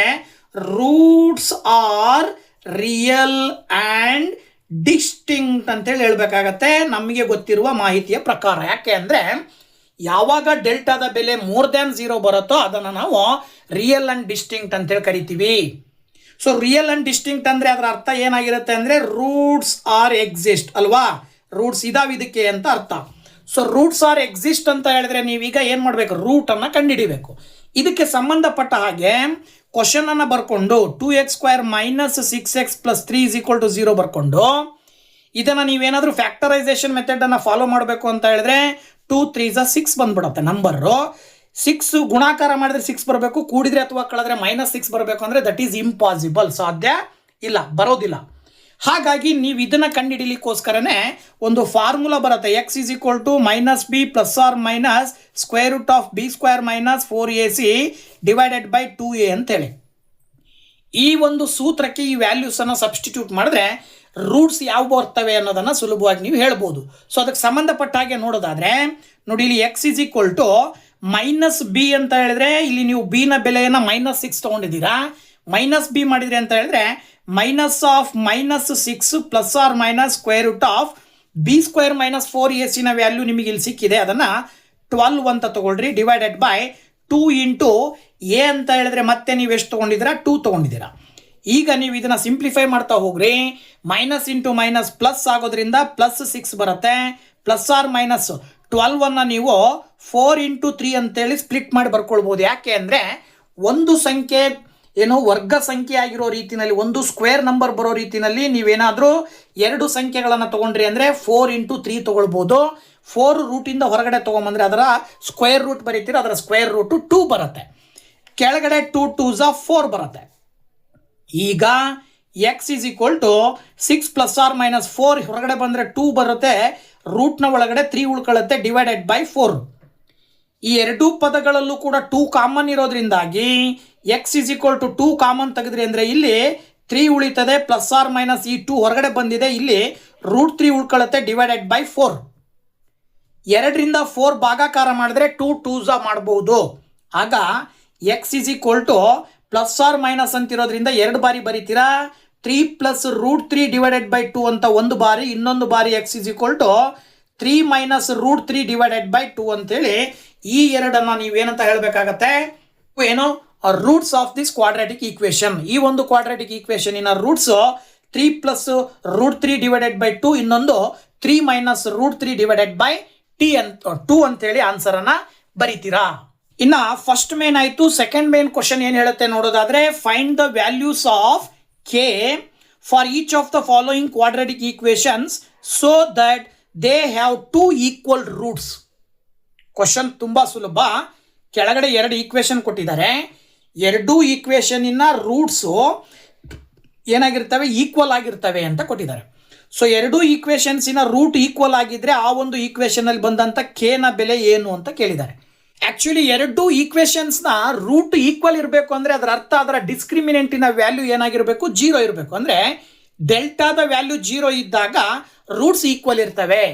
roots are real and distinct ಅಂತೇಳಿ ಹೇಳಬೇಕಾಗತ್ತೆ ನಮಗೆ ಗೊತ್ತಿರುವ ಮಾಹಿತಿಯ ಪ್ರಕಾರ. ಯಾಕೆ ಅಂದರೆ ಯಾವಾಗ ಡೆಲ್ಟಾದ ಬೆಲೆ ಮೋರ್ ದ್ಯಾನ್ 0 ಬರುತ್ತೋ ಅದನ್ನು ನಾವು ರಿಯಲ್ ಆ್ಯಂಡ್ ಡಿಸ್ಟಿಂಕ್ಟ್ ಅಂತೇಳಿ ಕರಿತೀವಿ. ಸೊ ರಿಯಲ್ ಆ್ಯಂಡ್ ಡಿಸ್ಟಿಂಕ್ಟ್ ಅಂದರೆ ಅದರ ಅರ್ಥ ಏನಾಗಿರುತ್ತೆ ಅಂದರೆ ರೂಟ್ಸ್ ಆರ್ ಎಕ್ಸಿಸ್ಟ್ ಅಲ್ವಾ, ರೂಟ್ಸ್ ಇದಾವೆ ಇದಕ್ಕೆ ಅಂತ ಅರ್ಥ. ಸೊ ರೂಟ್ಸ್ ಆರ್ ಎಕ್ಸಿಸ್ಟ್ ಅಂತ ಹೇಳಿದ್ರೆ ನೀವೀಗ ಏನು ಮಾಡಬೇಕು, ರೂಟನ್ನು ಕಂಡುಹಿಡಿಬೇಕು. ಇದಕ್ಕೆ ಸಂಬಂಧಪಟ್ಟ ಹಾಗೆ ಕ್ವಶನ್ ಅನ್ನು ಬರ್ಕೊಂಡು 2x square minus 6x plus 3 is equal to 0 ಬರ್ಕೊಂಡು ಇದನ್ನು ನೀವೇನಾದರೂ ಫ್ಯಾಕ್ಟರೈಸೇಷನ್ ಮೆಥಡನ್ನು ಫಾಲೋ ಮಾಡಬೇಕು ಅಂತ ಹೇಳಿದ್ರೆ 2 3s 6 ಬಂದ್ಬಿಡುತ್ತೆ ನಂಬರು. 6 ಗುಣಾಕಾರ ಮಾಡಿದ್ರೆ 6 ಬರಬೇಕು, ಕೂಡಿದ್ರೆ ಅಥವಾ ಕಳೆದ್ರೆ -6 ಬರಬೇಕು ಅಂದರೆ ದಟ್ ಈಸ್ ಇಂಪಾಸಿಬಲ್, ಸಾಧ್ಯ ಇಲ್ಲ, ಬರೋದಿಲ್ಲ. ಹಾಗಾಗಿ ನೀವು ಇದನ್ನು ಕಂಡುಹಿಡಿಲಿಕ್ಕೋಸ್ಕರನೇ ಒಂದು ಫಾರ್ಮುಲಾ ಬರುತ್ತೆ, x is equal to -b plus or minus square root of b square minus 4ac divided by 2a ಅಂತೇಳಿ. ಈ ಒಂದು ಸೂತ್ರಕ್ಕೆ ಈ ವ್ಯಾಲ್ಯೂಸನ್ನು ಸಬ್ಸ್ಟಿಟ್ಯೂಟ್ ಮಾಡಿದ್ರೆ ರೂಟ್ಸ್ ಯಾವ ಬರ್ತವೆ ಅನ್ನೋದನ್ನು ಸುಲಭವಾಗಿ ನೀವು ಹೇಳ್ಬೋದು. ಸೊ ಅದಕ್ಕೆ ಸಂಬಂಧಪಟ್ಟ ಹಾಗೆ ನೋಡೋದಾದರೆ ನೋಡಿ, ಇಲ್ಲಿ x is equal to -b ಅಂತ ಹೇಳಿದ್ರೆ ಇಲ್ಲಿ ನೀವು b ನ ಬೆಲೆಯನ್ನು -6 ತೊಗೊಂಡಿದ್ದೀರಾ. -b ಮಾಡಿದ್ರಿ ಅಂತ ಹೇಳಿದ್ರೆ -6 plus or minus square root of b square minus 4ac ನ ವ್ಯಾಲ್ಯೂ ನಿಮಗೆ ಇಲ್ಲಿ ಸಿಕ್ಕಿದೆ, ಅದನ್ನು 12 ಅಂತ ತಗೊಳ್ರಿ, ಡಿವೈಡೆಡ್ ಬೈ 2 ಇಂಟು ಎ ಅಂತ ಹೇಳಿದ್ರೆ ಮತ್ತೆ ನೀವು ಎಷ್ಟು ತೊಗೊಂಡಿದ್ದೀರಾ, 2 ತೊಗೊಂಡಿದ್ದೀರಾ. ಈಗ ನೀವು ಇದನ್ನು ಸಿಂಪ್ಲಿಫೈ ಮಾಡ್ತಾ ಹೋಗ್ರಿ, ಮೈನಸ್ ಇಂಟು ಮೈನಸ್ ಪ್ಲಸ್ ಆಗೋದ್ರಿಂದ +6 ಬರುತ್ತೆ. ಪ್ಲಸ್ ಆರ್ ಮೈನಸ್ 12 ನೀವು 4 ಇಂಟು 3 ಅಂತೇಳಿ ಸ್ಪ್ಲಿಟ್ ಮಾಡಿ ಬರ್ಕೊಳ್ಬೋದು. ಯಾಕೆ ಅಂದರೆ ಒಂದು ಸಂಖ್ಯೆ ಏನು ವರ್ಗ ಸಂಖ್ಯೆ ಆಗಿರೋ ರೀತಿಯಲ್ಲಿ, ಒಂದು ಸ್ಕ್ವೇರ್ ನಂಬರ್ ಬರೋ ರೀತಿಯಲ್ಲಿ ನೀವೇನಾದರೂ 2 ಸಂಖ್ಯೆಗಳನ್ನು ತೊಗೊಂಡ್ರಿ ಅಂದರೆ 4 ಇಂಟು 3 ತೊಗೊಳ್ಬೋದು. 4 ರೂಟಿಂದ ಹೊರಗಡೆ ತೊಗೊಂಬಂದರೆ ಅದರ ಸ್ಕ್ವೇರ್ ರೂಟ್ ಬರೀತೀರ, ಅದರ ಸ್ಕ್ವೇರ್ ರೂಟು 2 ಬರುತ್ತೆ. ಕೆಳಗಡೆ 2 2s 4 ಬರುತ್ತೆ. ಈಗ x is equal to 6 plus or minus 4 ಹೊರಗಡೆ ಬಂದರೆ 2 ಬರುತ್ತೆ, ರೂಟ್ನ ಒಳಗಡೆ 3 ಉಳ್ಕೊಳ್ಳುತ್ತೆ, ಡಿವೈಡೆಡ್ ಬೈ 4. ಈ ಎರಡೂ ಪದಗಳಲ್ಲೂ ಕೂಡ 2 ಕಾಮನ್ ಇರೋದ್ರಿಂದಾಗಿ X is equal to 2 common ತೆಗೆದ್ರಿ ಅಂದರೆ ಇಲ್ಲಿ 3 ಉಳಿತದೆ, ಪ್ಲಸ್ ಆರ್ ಮೈನಸ್ ಈ 2 ಹೊರಗಡೆ ಬಂದಿದೆ, ಇಲ್ಲಿ √3 ಉಳ್ಕೊಳ್ಳುತ್ತೆ, ಡಿವೈಡೆಡ್ ಬೈ 4. 2ರಿಂದ 4 ಭಾಗಾಕಾರ ಮಾಡಿದ್ರೆ 2 2s ಮಾಡ್ಬೋದು. ಆಗ X is equal to plus or minus ಅಂತಿರೋದ್ರಿಂದ 2 ಬಾರಿ ಬರೀತೀರಾ, 3 ಪ್ಲಸ್ √3 ಡಿವೈಡೆಡ್ ಬೈ 2 ಅಂತ ಒಂದು ಬಾರಿ, ಇನ್ನೊಂದು ಬಾರಿ X is equal to 3 minus √3 divided by 2 ಅಂತೇಳಿ ಈ ಎರಡನ್ನು ನೀವೇನಂತ ಹೇಳಬೇಕಾಗತ್ತೆ, ಏನು roots of this quadratic equation. ಈ ಒಂದು ಕ್ವಾಡ್ರಾಟಿಕ್ ಈಕ್ವೇಷನಿನ ರೂಟ್ಸ್ 3 ಪ್ಲಸ್ √3 ಡಿವೈಡೆಡ್ ಬೈ 2, ಇನ್ನೊಂದು 3 ಮೈನಸ್ √3 ಡಿವೈಡೆಡ್ ಬೈ 2 ಅಂತೇಳಿ ಆನ್ಸರನ್ನು ಬರೀತೀರಾ. ಇನ್ನು ಫಸ್ಟ್ ಮೇನ್ ಆಯಿತು. ಸೆಕೆಂಡ್ ಮೇನ್ ಕ್ವಶನ್ ಏನು ಹೇಳುತ್ತೆ ನೋಡೋದಾದರೆ, find the values of K for each of the following quadratic equations so that they have 2 equal roots. Question ತುಂಬ ಸುಲಭ. ಕೆಳಗಡೆ 2 ಈಕ್ವೇಷನ್ ಕೊಟ್ಟಿದ್ದಾರೆ, 2 ಈಕ್ವೇಷನಿನ ರೂಟ್ಸು ಏನಾಗಿರ್ತವೆ, ಈಕ್ವಲ್ ಆಗಿರ್ತವೆ ಅಂತ ಕೊಟ್ಟಿದ್ದಾರೆ. ಸೊ 2 ಈಕ್ವೇಷನ್ಸಿನ ರೂಟ್ ಈಕ್ವಲ್ ಆಗಿದ್ರೆ ಆ ಒಂದು ಈಕ್ವೇಷನಲ್ಲಿ ಬಂದಂಥ ಕೆನ ಬೆಲೆ ಏನು ಅಂತ ಕೇಳಿದ್ದಾರೆ. ಆ್ಯಕ್ಚುಲಿ 2 ಈಕ್ವೇಷನ್ಸ್ನ ರೂಟ್ ಈಕ್ವಲ್ ಇರಬೇಕು ಅಂದರೆ ಅದರ ಅರ್ಥ ಅದರ ಡಿಸ್ಕ್ರಿಮಿನೆಂಟಿನ ವ್ಯಾಲ್ಯೂ ಏನಾಗಿರಬೇಕು, 0 ಇರಬೇಕು. ಅಂದರೆ ಡೆಲ್ಟಾದ ವ್ಯಾಲ್ಯೂ 0 ಇದ್ದಾಗ ರೂಟ್ಸ್ ಈಕ್ವಲ್ ಇರ್ತವೆ.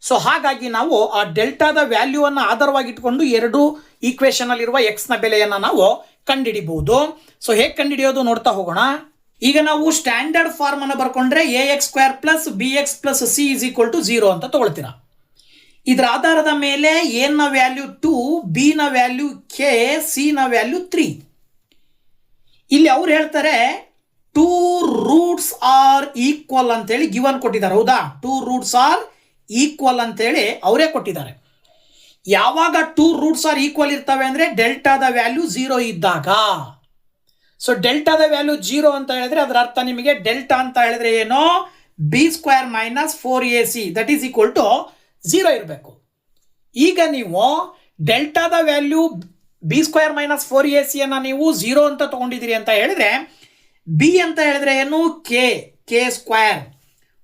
ಸೊ ಹಾಗಾಗಿ ನಾವು ಆ ಡೆಲ್ಟಾದ ವ್ಯಾಲ್ಯೂವನ್ನು ಆಧಾರವಾಗಿಟ್ಕೊಂಡು 2 ಈಕ್ವೇಷನಲ್ಲಿರುವ ಎಕ್ಸ್ನ ಬೆಲೆಯನ್ನು ನಾವು ಕಂಡುಹಿಡಿಬಹುದು. ಸೊ ಹೇಗೆ ಕಂಡುಹಿಡಿಯೋದು ನೋಡ್ತಾ ಹೋಗೋಣ. ಈಗ ನಾವು ಸ್ಟ್ಯಾಂಡರ್ಡ್ ಫಾರ್ಮ್ ಅನ್ನು ಬರ್ಕೊಂಡ್ರೆ ax² plus bx plus c is equal to 0 ಅಂತ ತಗೊಳ್ತೀರಾ. ಇದರ ಆಧಾರದ ಮೇಲೆ ಎ ನ ವ್ಯಾಲ್ಯೂ 2, ಬಿ ನ ವ್ಯಾಲ್ಯೂ k, ಸಿ ನ ವ್ಯಾಲ್ಯೂ 3. ಇಲ್ಲಿ ಅವ್ರು ಹೇಳ್ತಾರೆ 2 ರೂಟ್ಸ್ ಆರ್ ಈಕ್ವಲ್ ಅಂತೇಳಿ ಗಿವನ್ ಕೊಟ್ಟಿದ್ದಾರೆ. ಹೌದಾ, 2 ರೂಟ್ಸ್ ಆರ್ ಈಕ್ವಲ್ ಅಂತೇಳಿ ಅವರೇ ಕೊಟ್ಟಿದ್ದಾರೆ. ಯಾವಾಗ 2 ರೂಟ್ಸ್ ಆರ್ ಈಕ್ವಲ್ ಇರ್ತವೆ ಅಂದರೆ ಡೆಲ್ಟಾದ ವ್ಯಾಲ್ಯೂ 0 ಇದ್ದಾಗ. ಸೊ ಡೆಲ್ಟಾದ ವ್ಯಾಲ್ಯೂ 0 ಅಂತ ಹೇಳಿದ್ರೆ ಅದರ ಅರ್ಥ ನಿಮಗೆ ಡೆಲ್ಟಾ ಅಂತ ಹೇಳಿದ್ರೆ ಏನು, b² minus 4ac that is equal to 0 ಇರಬೇಕು. ಈಗ ನೀವು ಡೆಲ್ಟಾದ value B square minus 4ac ಅನ್ನು ನೀವು 0 ಅಂತ ತಗೊಂಡಿದ್ದೀರಿ ಅಂತ ಹೇಳಿದ್ರೆ ಬಿ ಅಂತ ಹೇಳಿದ್ರೆ ಏನು ಕೆ ಸ್ಕ್ವೇರ್,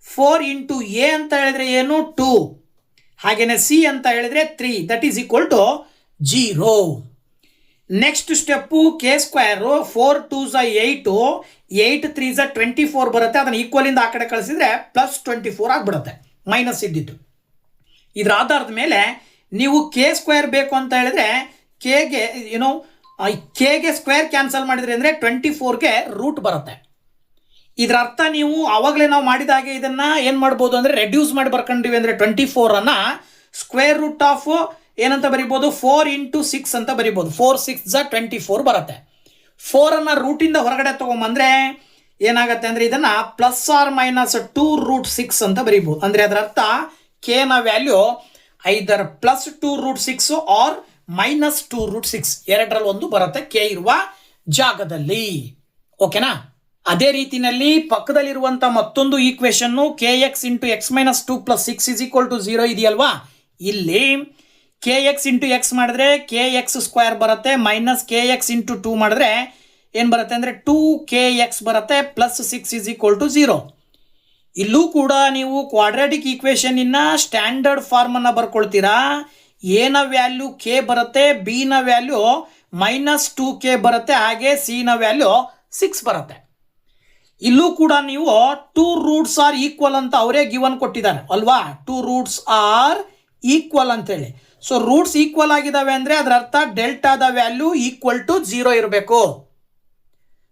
4 ಇಂಟು ಎ ಅಂತ ಹೇಳಿದ್ರೆ ಏನು 2, ಹಾಗೇನೆ ಸಿ ಅಂತ ಹೇಳಿದ್ರೆ 3, that is equal to 0. Next step k square 4 2s 8, 8 3s 24 ಬರುತ್ತೆ. ಅದನ್ನು ಈಕ್ವಲಿಂದ ಆ ಕಡೆ ಕಳಿಸಿದ್ರೆ ಪ್ಲಸ್ 24 ಆಗಿಬಿಡುತ್ತೆ ಮೈನಸ್ ಇದ್ದಿದ್ದು. ಇದರ ಆಧಾರದ ಮೇಲೆ ನೀವು ಕೆ ಸ್ಕ್ವೇರ್ ಬೇಕು ಅಂತ ಹೇಳಿದ್ರೆ ಕೆಗೆ ಕೆಗೆ ಸ್ಕ್ವೇರ್ ಕ್ಯಾನ್ಸಲ್ ಮಾಡಿದ್ರಿ ಅಂದರೆ 24ಗೆ ರೂಟ್ ಬರುತ್ತೆ. ಇದರ ಅರ್ಥ ನೀವು ಆವಾಗಲೇ ನಾವು ಮಾಡಿದಾಗೆ ಇದನ್ನ ಏನು ಮಾಡ್ಬೋದು ಅಂದರೆ ರೆಡ್ಯೂಸ್ ಮಾಡಿ ಬರ್ಕೊಂಡಿವಿ ಅಂದರೆ 24 ಸ್ಕ್ವೇರ್ ರೂಟ್ ಆಫ್ ಏನಂತ ಬರಿಬೋದು 4 ಇಂಟು 6 ಅಂತ ಬರಿಬೋದು. 4 6s 24 ಬರುತ್ತೆ. 4 ರೂಟಿಂದ ಹೊರಗಡೆ ತೊಗೊಂಬಂದ್ರೆ ಏನಾಗುತ್ತೆ ಅಂದರೆ ಇದನ್ನು ಪ್ಲಸ್ ಆರ್ ಮೈನಸ್ 2 ರೂಟ್ 6 ಅಂತ ಬರಿಬೋದು. ಅಂದರೆ ಅದರ ಅರ್ಥ ಕೆನ value either plus 2 root 6 or minus 2 root 6 ಎರಡರಲ್ಲಿ ಒಂದು ಬರುತ್ತೆ ಕೆ ಇರುವ ಜಾಗದಲ್ಲಿ. ಓಕೆನಾ? ಅದೇ ರೀತಿಯಲ್ಲಿ ಪಕ್ಕದಲ್ಲಿರುವಂಥ ಮತ್ತೊಂದು equation k x into x minus 2 plus 6 is equal to 0 ಇದೆಯಲ್ವಾ? ಇಲ್ಲಿ ಕೆ ಎಕ್ಸ್ ಇಂಟು ಎಕ್ಸ್ ಮಾಡಿದ್ರೆ ಕೆ ಎಕ್ಸ್ ಸ್ಕ್ವೇರ್ ಬರುತ್ತೆ, ಮೈನಸ್ ಕೆ ಎಕ್ಸ್ ಇಂಟು 2 ಮಾಡಿದ್ರೆ ಏನು ಬರುತ್ತೆ ಅಂದರೆ 2kx ಬರುತ್ತೆ, ಪ್ಲಸ್ 6 ಇಸ್ ಈಕ್ವಲ್ ಟು 0. ಇಲ್ಲೂ ಕೂಡ ನೀವು ಕ್ವಾಡ್ರಾಟಿಕ್ ಈಕ್ವೇಷನ್ನ ಸ್ಟ್ಯಾಂಡರ್ಡ್ ಫಾರ್ಮನ್ನು ಬರ್ಕೊಳ್ತೀರಾ. ಎನ ವ್ಯಾಲ್ಯೂ ಕೆ ಬರುತ್ತೆ, ಬಿ ನ ವ್ಯಾಲ್ಯೂ ಮೈನಸ್ 2k ಬರುತ್ತೆ, ಹಾಗೆ ಸಿ ನ ವ್ಯಾಲ್ಯೂ 6 ಬರುತ್ತೆ. ಇಲ್ಲೂ ಕೂಡ ನೀವು 2 ರೂಟ್ಸ್ ಆರ್ ಈಕ್ವಲ್ ಅಂತ ಅವರೇ ಗಿವನ್ ಕೊಟ್ಟಿದ್ದಾರೆ ಅಲ್ವಾ? 2 ರೂಟ್ಸ್ ಆರ್ ಈಕ್ವಲ್ ಅಂತೇಳಿ. ಸೊ ರೂಟ್ಸ್ ಈಕ್ವಲ್ ಆಗಿದ್ದಾವೆ ಅಂದರೆ ಅದರ ಅರ್ಥ ಡೆಲ್ಟಾದ ವ್ಯಾಲ್ಯೂ ಈಕ್ವಲ್ ಟು 0 ಇರಬೇಕು.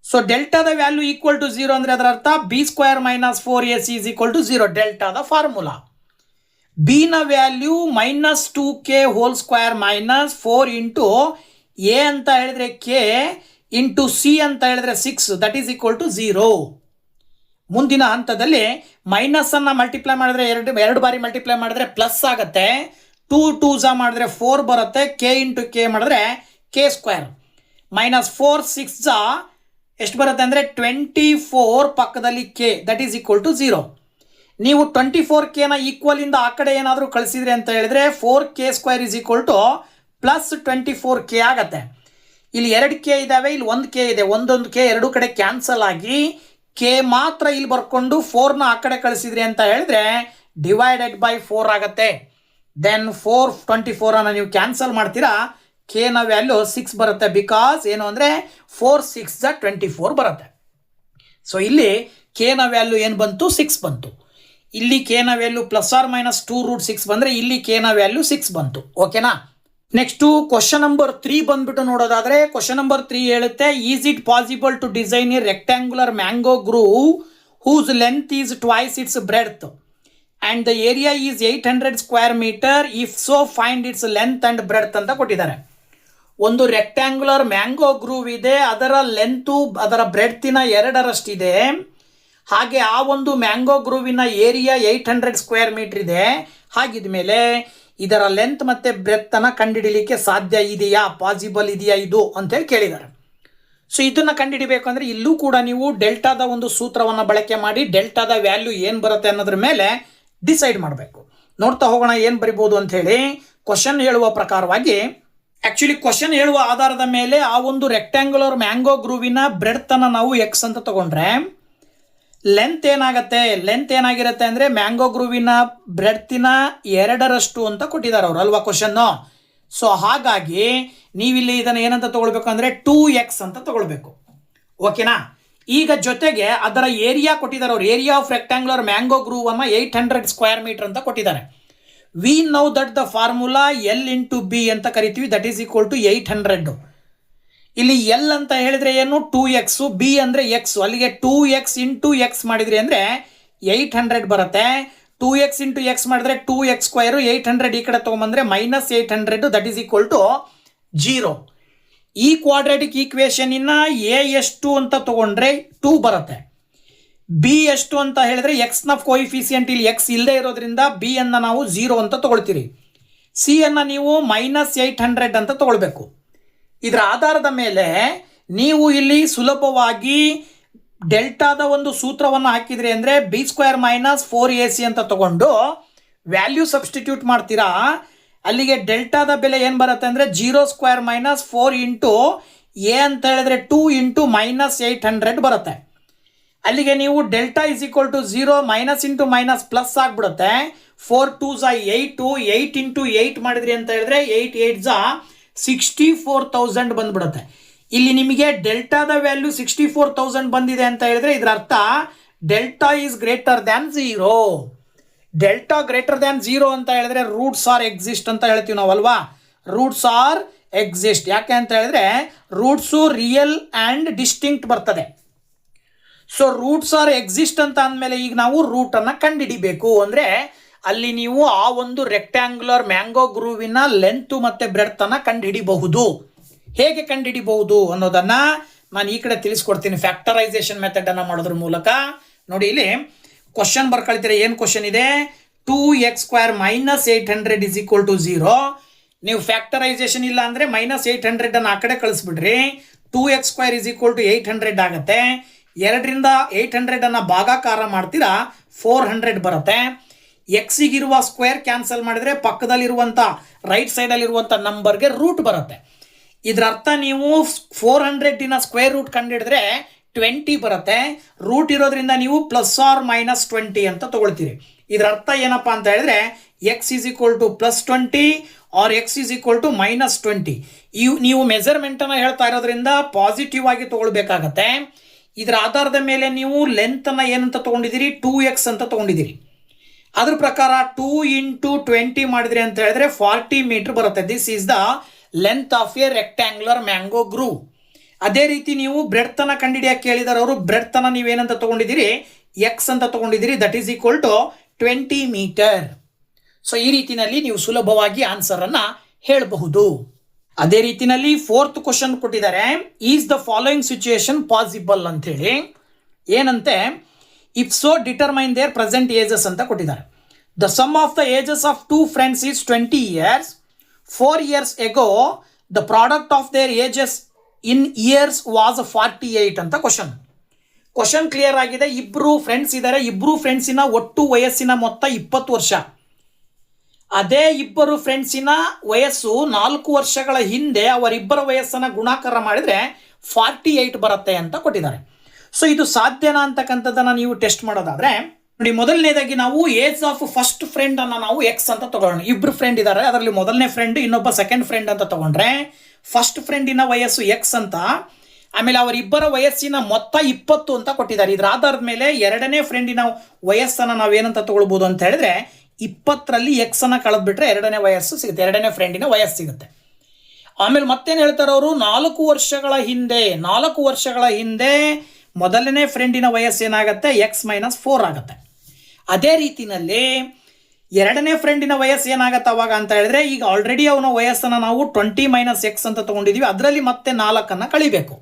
ಸೊ ಡೆಲ್ಟಾದ ವ್ಯಾಲ್ಯೂ ಈಕ್ವಲ್ ಟು 0 ಅಂದರೆ ಅದರ ಅರ್ಥ b square minus 4ac is equal to 0 ಡೆಲ್ಟಾದ ಫಾರ್ಮುಲಾ. ಬಿ ನ value minus 2k whole square minus 4 into a ಅಂತ ಹೇಳಿದ್ರೆ ಕೆ ಇಂಟು ಸಿ ಅಂತ ಹೇಳಿದ್ರೆ 6 ದಟ್ ಈಸ್ ಈಕ್ವಲ್ ಟು 0. ಮುಂದಿನ ಹಂತದಲ್ಲಿ ಮೈನಸ್ ಅನ್ನು ಮಲ್ಟಿಪ್ಲೈ ಮಾಡಿದ್ರೆ ಎರಡು ಬಾರಿ ಮಲ್ಟಿಪ್ಲೈ ಮಾಡಿದ್ರೆ ಪ್ಲಸ್ ಆಗುತ್ತೆ. 2 2s ಮಾಡಿದ್ರೆ 4 ಬರುತ್ತೆ, ಕೆ ಇಂಟು ಕೆ ಮಾಡಿದ್ರೆ ಕೆ ಸ್ಕ್ವೇರ್ ಮೈನಸ್ 4 6s ಎಷ್ಟು ಬರುತ್ತೆ ಅಂದರೆ 24 ಪಕ್ಕದಲ್ಲಿ k that is equal to 0. ನೀವು 24k ಈಕ್ವಲಿಂದ ಆ ಕಡೆ ಏನಾದರೂ ಕಳಿಸಿದ್ರಿ ಅಂತ ಹೇಳಿದ್ರೆ 4k square is equal to plus 24k ಆಗತ್ತೆ. ಇಲ್ಲಿ 2k ಇದ್ದಾವೆ, ಇಲ್ಲಿ 1k ಇದೆ, ಒಂದೊಂದು ಕೆ ಎರಡು ಕಡೆ ಕ್ಯಾನ್ಸಲ್ ಆಗಿ ಕೆ ಮಾತ್ರ ಇಲ್ಲಿ ಬರ್ಕೊಂಡು 4ನ ಆ ಕಡೆ ಕಳಿಸಿದ್ರಿ ಅಂತ ಹೇಳಿದ್ರೆ ಡಿವೈಡೆಡ್ ಬೈ 4 ಆಗುತ್ತೆ. ದೆನ್ 4 24 ನೀವು ಕ್ಯಾನ್ಸಲ್ ಮಾಡ್ತೀರಾ, ಕೆ ನ ವ್ಯಾಲ್ಯೂ 6 ಬರುತ್ತೆ. ಬಿಕಾಸ್ ಏನು ಅಂದರೆ 4 6s 24 ಬರುತ್ತೆ. ಸೊ ಇಲ್ಲಿ ಕೆ ನ ವ್ಯಾಲ್ಯೂ ಏನು ಬಂತು? 6 ಬಂತು. ಇಲ್ಲಿ ಕೆ ನ value plus or minus 2 root 6 ಬಂದರೆ ಇಲ್ಲಿ ಕೆ ನ ವ್ಯಾಲ್ಯೂ 6 ಬಂತು. ಓಕೆನಾ? ನೆಕ್ಸ್ಟು ಕ್ವಶನ್ ನಂಬರ್ 3 ಬಂದ್ಬಿಟ್ಟು ನೋಡೋದಾದರೆ ಕ್ವಶನ್ ನಂಬರ್ 3 ಹೇಳುತ್ತೆ, is it possible to design a rectangular mango grove whose length is twice its breadth and the area is 800 square metre, if so find its length and breadth ಅಂತ ಕೊಟ್ಟಿದ್ದಾರೆ. ಒಂದು rectangular mango groove ಇದೆ, ಅದರ length ಅದರ ಬ್ರೆಡ್ತಿನ 2ರಷ್ಟಿದೆ. ಹಾಗೆ ಆ ಒಂದು mango ಗ್ರೂವಿನ area 800 square metre ಇದೆ. ಹಾಗಿದ ಮೇಲೆ ಇದರ ಲೆಂತ್ ಮತ್ತು ಬ್ರೆಡ್ತನ್ನು ಕಂಡುಹಿಡಲಿಕ್ಕೆ ಸಾಧ್ಯ ಇದೆಯಾ, ಪಾಸಿಬಲ್ ಇದೆಯಾ ಇದು ಅಂತೇಳಿ ಕೇಳಿದ್ದಾರೆ. ಸೊ ಇದನ್ನು ಕಂಡುಹಿಡಬೇಕು ಅಂದರೆ ಇಲ್ಲೂ ಕೂಡ ನೀವು ಡೆಲ್ಟಾದ ಒಂದು ಸೂತ್ರವನ್ನು ಬಳಕೆ ಮಾಡಿ ಡೆಲ್ಟಾದ ವ್ಯಾಲ್ಯೂ ಏನು ಬರುತ್ತೆ ಅನ್ನೋದ್ರ ಮೇಲೆ ಡಿಸೈಡ್ ಮಾಡಬೇಕು. ನೋಡ್ತಾ ಹೋಗೋಣ ಏನು ಬರಿಬೋದು ಅಂಥೇಳಿ. ಕ್ವಶನ್ ಹೇಳುವ ಪ್ರಕಾರವಾಗಿ ಆ್ಯಕ್ಚುಲಿ ಕ್ವಶನ್ ಹೇಳುವ ಆಧಾರದ ಮೇಲೆ ಆ ಒಂದು ರೆಕ್ಟ್ಯಾಂಗುಲರ್ ಮ್ಯಾಂಗೋ ಗ್ರೂವಿನ ಬ್ರೆಡ್ತನ್ನು ನಾವು ಎಕ್ಸ್ ಅಂತ ತಗೊಂಡ್ರೆ ಲೆಂತ್ ಏನಾಗುತ್ತೆ, ಲೆಂತ್ ಏನಾಗಿರುತ್ತೆ ಅಂದರೆ ಮ್ಯಾಂಗೋ ಗ್ರೂವಿನ ಬ್ರೆಡ್ತಿನ 2ರಷ್ಟು ಅಂತ ಕೊಟ್ಟಿದ್ದಾರೆ ಅವರು ಅಲ್ವಾ ಕ್ವಶನ್ನು. ಸೊ ಹಾಗಾಗಿ ನೀವಿಲ್ಲಿ ಇದನ್ನು ಏನಂತ ತಗೊಳ್ಬೇಕು ಅಂದರೆ 2x ಅಂತ ತಗೊಳ್ಬೇಕು. ಓಕೆನಾ? ಈಗ ಜೊತೆಗೆ ಅದರ ಏರಿಯಾ ಕೊಟ್ಟಿದ್ದಾರೆ ಅವರು, ಏರಿಯಾ ಆಫ್ ರೆಕ್ಟ್ಯಾಂಗುಲರ್ ಮ್ಯಾಂಗೋ ಗ್ರೂವನ್ನು 800 ಸ್ಕ್ವೇರ್ ಮೀಟರ್ ಅಂತ ಕೊಟ್ಟಿದ್ದಾರೆ. We know that the formula l into b ಅಂತ ಕರಿತೀವಿ, ದಟ್ ಈಸ್ ಈಕ್ವಲ್ ಟು 800. ಇಲ್ಲಿ ಎಲ್ ಅಂತ ಹೇಳಿದ್ರೆ ಏನು 2x, ಬಿ ಅಂದರೆ ಎಕ್ಸ್, ಅಲ್ಲಿಗೆ 2x ಇಂಟು ಎಕ್ಸ್ ಮಾಡಿದ್ರಿ ಅಂದರೆ 800 ಬರುತ್ತೆ. 2x ಇಂಟು ಎಕ್ಸ್ ಮಾಡಿದ್ರೆ 2x ಸ್ಕ್ವೇರು, 800 ಈ ಕಡೆ ತೊಗೊಂಬಂದರೆ minus 800 that is equal to 0. ಈ ಕ್ವಾಡ್ರಾಟಿಕ್ ಈಕ್ವೇಷನಿನ ಎ ಎಷ್ಟು ಅಂತ ತಗೊಂಡ್ರೆ 2 ಬರುತ್ತೆ. ಬಿ ಎಷ್ಟು ಅಂತ ಹೇಳಿದ್ರೆ ಎಕ್ಸ್ನ ಕೋಯಿಫಿಸಿಯಂಟ್ ಇಲ್ಲಿ ಎಕ್ಸ್ ಇಲ್ಲದೆ ಇರೋದ್ರಿಂದ ಬಿ ಅನ್ನು ನಾವು 0 ಅಂತ ತಗೊಳ್ತೀರಿ. ಸಿ ಅನ್ನು ನೀವು ಮೈನಸ್ 800 ಅಂತ ತಗೊಳ್ಬೇಕು. ಇದರ ಆಧಾರದ ಮೇಲೆ ನೀವು ಇಲ್ಲಿ ಸುಲಭವಾಗಿ ಡೆಲ್ಟಾದ ಒಂದು ಸೂತ್ರವನ್ನು ಹಾಕಿದ್ರಿ ಅಂದರೆ ಬಿ ಸ್ಕ್ವೇರ್ ಮೈನಸ್ 4ac ಅಂತ ತಗೊಂಡು ವ್ಯಾಲ್ಯೂ ಸಬ್ಸ್ಟಿಟ್ಯೂಟ್ ಮಾಡ್ತೀರಾ. ಅಲ್ಲಿಗೆ ಡೆಲ್ಟಾದ ಬೆಲೆ ಏನು ಬರುತ್ತೆ ಅಂದರೆ 0² ಮೈನಸ್ 4 ಇಂಟು ಎ ಅಂತ ಹೇಳಿದ್ರೆ 2 ಇಂಟು ಮೈನಸ್ 800 ಬರುತ್ತೆ. ಅಲ್ಲಿಗೆ ನೀವು delta is equal to 0 minus into minus plus ಆಗಿಬಿಡುತ್ತೆ. 4 2s 8 8 ಇಂಟು 8 ಮಾಡಿದ್ರಿ ಅಂತ ಹೇಳಿದ್ರೆ 8 8s 64,000 ಬಂದ್ಬಿಡುತ್ತೆ. ಇಲ್ಲಿ ನಿಮಗೆ ಡೆಲ್ಟಾದ ವ್ಯಾಲ್ಯೂ 64,000 ಬಂದಿದೆ ಅಂತ ಹೇಳಿದ್ರೆ ಇದರ ಅರ್ಥ delta is greater than 0. Delta greater than 0 ಅಂತ ಹೇಳಿದ್ರೆ ರೂಟ್ಸ್ ಆರ್ ಎಕ್ಸಿಸ್ಟ್ ಅಂತ ಹೇಳ್ತೀವಿ ನಾವಲ್ವಾ. ರೂಟ್ಸ್ ಆರ್ ಎಕ್ಸಿಸ್ಟ್ ಯಾಕೆ ಅಂತ ಹೇಳಿದ್ರೆ ರೂಟ್ಸು ರಿಯಲ್ ಆ್ಯಂಡ್ ಡಿಸ್ಟಿಂಕ್ಟ್ ಬರ್ತದೆ. ಸೊ ರೂಟ್ಸ್ ಆರ್ ಎಕ್ಸಿಸ್ಟ್ ಅಂತ ಅಂದಮೇಲೆ ಈಗ ನಾವು ರೂಟನ್ನು ಕಂಡುಹಿಡಿಬೇಕು. ಅಂದರೆ ಅಲ್ಲಿ ನೀವು ಆ ಒಂದು ರೆಕ್ಟ್ಯಾಂಗ್ಯುಲರ್ ಮ್ಯಾಂಗೋ ಗ್ರೂವಿನ ಲೆಂತು ಮತ್ತು ಬ್ರೆಡ್ತನ್ನು ಕಂಡುಹಿಡಿಬಹುದು. ಹೇಗೆ ಕಂಡುಹಿಡಿಬಹುದು ಅನ್ನೋದನ್ನು ನಾನು ಈ ಕಡೆ ತಿಳಿಸ್ಕೊಡ್ತೀನಿ ಫ್ಯಾಕ್ಟರೈಸೇಷನ್ ಮೆಥಡನ್ನು ಮಾಡೋದ್ರ ಮೂಲಕ. ನೋಡಿ ಇಲ್ಲಿ ಕ್ವಶನ್ ಬರ್ಕೊಳ್ತೀರಾ. ಏನು ಕ್ವಶನ್ ಇದೆ? 2x² minus 800 is equal to 0. ನೀವು ಫ್ಯಾಕ್ಟರೈಸೇಷನ್ ಇಲ್ಲ ಅಂದರೆ ಮೈನಸ್ 800 ಆ ಕಡೆ ಕಳಿಸ್ಬಿಡ್ರಿ. 2x² ಇಸ್ ಈಕ್ವಲ್ ಟು 800 ಆಗುತ್ತೆ. 2ರಿಂದ 800 ಭಾಗಾಕಾರ ಮಾಡ್ತೀರಾ 400 ಬರುತ್ತೆ. ಎಕ್ಸಿಗಿರುವ ಸ್ಕ್ವೇರ್ ಕ್ಯಾನ್ಸಲ್ ಮಾಡಿದರೆ ಪಕ್ಕದಲ್ಲಿರುವಂಥ ರೈಟ್ ಸೈಡಲ್ಲಿರುವಂಥ ನಂಬರ್ಗೆ ರೂಟ್ ಬರುತ್ತೆ. ಇದರ ಅರ್ಥ ನೀವು 400 ಸ್ಕ್ವೇರ್ ರೂಟ್ ಕಂಡುಹಿಡಿದ್ರೆ 20 ಬರುತ್ತೆ. ರೂಟ್ ಇರೋದ್ರಿಂದ ನೀವು ಪ್ಲಸ್ ಆರ್ ಮೈನಸ್ 20 ಅಂತ ತಗೊಳ್ತೀರಿ. ಇದರ ಅರ್ಥ ಏನಪ್ಪ ಅಂತ ಹೇಳಿದ್ರೆ x is equal to plus 20 or x is equal to minus 20. ನೀವು ಮೆಜರ್ಮೆಂಟನ್ನು ಹೇಳ್ತಾ ಇರೋದ್ರಿಂದ ಪಾಸಿಟಿವ್ ಆಗಿ ತಗೊಳ್ಬೇಕಾಗತ್ತೆ. ಇದರ ಆಧಾರದ ಮೇಲೆ ನೀವು ಲೆಂತನ್ನು ಏನಂತ ತೊಗೊಂಡಿದ್ದೀರಿ? 2x ಅಂತ ತೊಗೊಂಡಿದ್ದೀರಿ. ಅದ್ರ ಪ್ರಕಾರ 2 ಇಂಟು 20 ಮಾಡಿದ್ರಿ ಅಂತ ಹೇಳಿದ್ರೆ 40 ಮೀಟರ್ ಬರುತ್ತೆ. This is the length of A rectangular mango groove. ಅದೇ ರೀತಿ ನೀವು ಬ್ರೆಡ್ತನ್ನು ಕಂಡುಹಿಡಿಯಕ್ಕೆ ಹೇಳಿದಾರೆ ಅವರು. ಬ್ರೆಡ್ತನ್ನು ನೀವೇನಂತ ತೊಗೊಂಡಿದ್ದೀರಿ? ಎಕ್ಸ್ ಅಂತ ತೊಗೊಂಡಿದ್ದೀರಿ. That is equal to 20 metre. So ಈ ರೀತಿಯಲ್ಲಿ ನೀವು ಸುಲಭವಾಗಿ ಆನ್ಸರನ್ನು ಹೇಳಬಹುದು. ಅದೇ ರೀತಿಯಲ್ಲಿ 4th ಕ್ವಶನ್ ಕೊಟ್ಟಿದ್ದಾರೆ. Is the following situation possible ಅಂಥೇಳಿ. ಏನಂತೆ? If so determine their present ages ಅಂತ ಕೊಟ್ಟಿದ್ದಾರೆ. The sum of the ages of 2 friends is 20 years. 4 years ago the product of their ages in years was 48 ಅಂತ question clear ಆಗಿದೆ. ಇಬ್ಬರು friends ಇದ್ದಾರೆ. ಇಬ್ಬರು ಫ್ರೆಂಡ್ಸಿನ ಒಟ್ಟು ವಯಸ್ಸಿನ ಮೊತ್ತ 20 ವರ್ಷ. ಅದೇ ಇಬ್ಬರು ಫ್ರೆಂಡ್ಸಿನ ವಯಸ್ಸು 4 ವರ್ಷಗಳ ಹಿಂದೆ ಅವರಿಬ್ಬರ ವಯಸ್ಸನ್ನು ಗುಣಾಕಾರ ಮಾಡಿದರೆ 48 ಬರುತ್ತೆ ಅಂತ ಕೊಟ್ಟಿದ್ದಾರೆ. ಸೊ ಇದು ಸಾಧ್ಯನಾ ಅಂತಕ್ಕಂಥದ್ದನ್ನು ನೀವು ಟೆಸ್ಟ್ ಮಾಡೋದಾದರೆ ನೋಡಿ, ಮೊದಲನೇದಾಗಿ ನಾವು ಏಜ್ ಆಫ್ ಫಸ್ಟ್ ಫ್ರೆಂಡ್ ಅನ್ನು ನಾವು ಎಕ್ಸ್ ಅಂತ ತಗೊಳ್ಳೋಣ. ಇಬ್ಬರು ಫ್ರೆಂಡ್ ಇದ್ದಾರೆ, ಅದರಲ್ಲಿ ಮೊದಲನೇ ಫ್ರೆಂಡ್ ಇನ್ನೊಬ್ಬ ಸೆಕೆಂಡ್ ಫ್ರೆಂಡ್ ಅಂತ ತಗೊಂಡ್ರೆ ಫಸ್ಟ್ ಫ್ರೆಂಡಿನ ವಯಸ್ಸು ಎಕ್ಸ್ ಅಂತ, ಆಮೇಲೆ ಅವರಿಬ್ಬರ ವಯಸ್ಸಿನ ಮೊತ್ತ 20 ಅಂತ ಕೊಟ್ಟಿದ್ದಾರೆ. ಇದರ ಆಧಾರದ ಮೇಲೆ ಎರಡನೇ ಫ್ರೆಂಡಿನ ವಯಸ್ಸನ್ನು ನಾವೇನಂತ ತಗೊಳ್ಬೋದು ಅಂತ ಹೇಳಿದ್ರೆ 20ರಲ್ಲಿ ಎಕ್ಸ್ ಅನ್ನು ಕಳೆದ್ಬಿಟ್ರೆ ಎರಡನೇ ವಯಸ್ಸು ಸಿಗುತ್ತೆ, ಎರಡನೇ ಫ್ರೆಂಡಿನ ವಯಸ್ಸು ಸಿಗುತ್ತೆ. ಆಮೇಲೆ ಮತ್ತೇನು ಹೇಳ್ತಾರೆ ಅವರು? 4 ವರ್ಷಗಳ ಹಿಂದೆ ಮೊದಲನೇ ಫ್ರೆಂಡಿನ ವಯಸ್ಸು ಏನಾಗುತ್ತೆ? ಎಕ್ಸ್ ಮೈನಸ್ 4 ಆಗುತ್ತೆ. ಅದೇ ರೀತಿಯಲ್ಲಿ ಎರಡನೇ ಫ್ರೆಂಡಿನ ವಯಸ್ಸು ಏನಾಗುತ್ತೆ ಅವಾಗ ಅಂತ ಹೇಳಿದ್ರೆ, ಈಗ ಆಲ್ರೆಡಿ ಅವನ ವಯಸ್ಸನ್ನು ನಾವು 20 ಮೈನಸ್ ಎಕ್ಸ್ ಅಂತ ತೊಗೊಂಡಿದ್ದೀವಿ. ಅದರಲ್ಲಿ ಮತ್ತೆ 4 ಕಳಿಬೇಕು.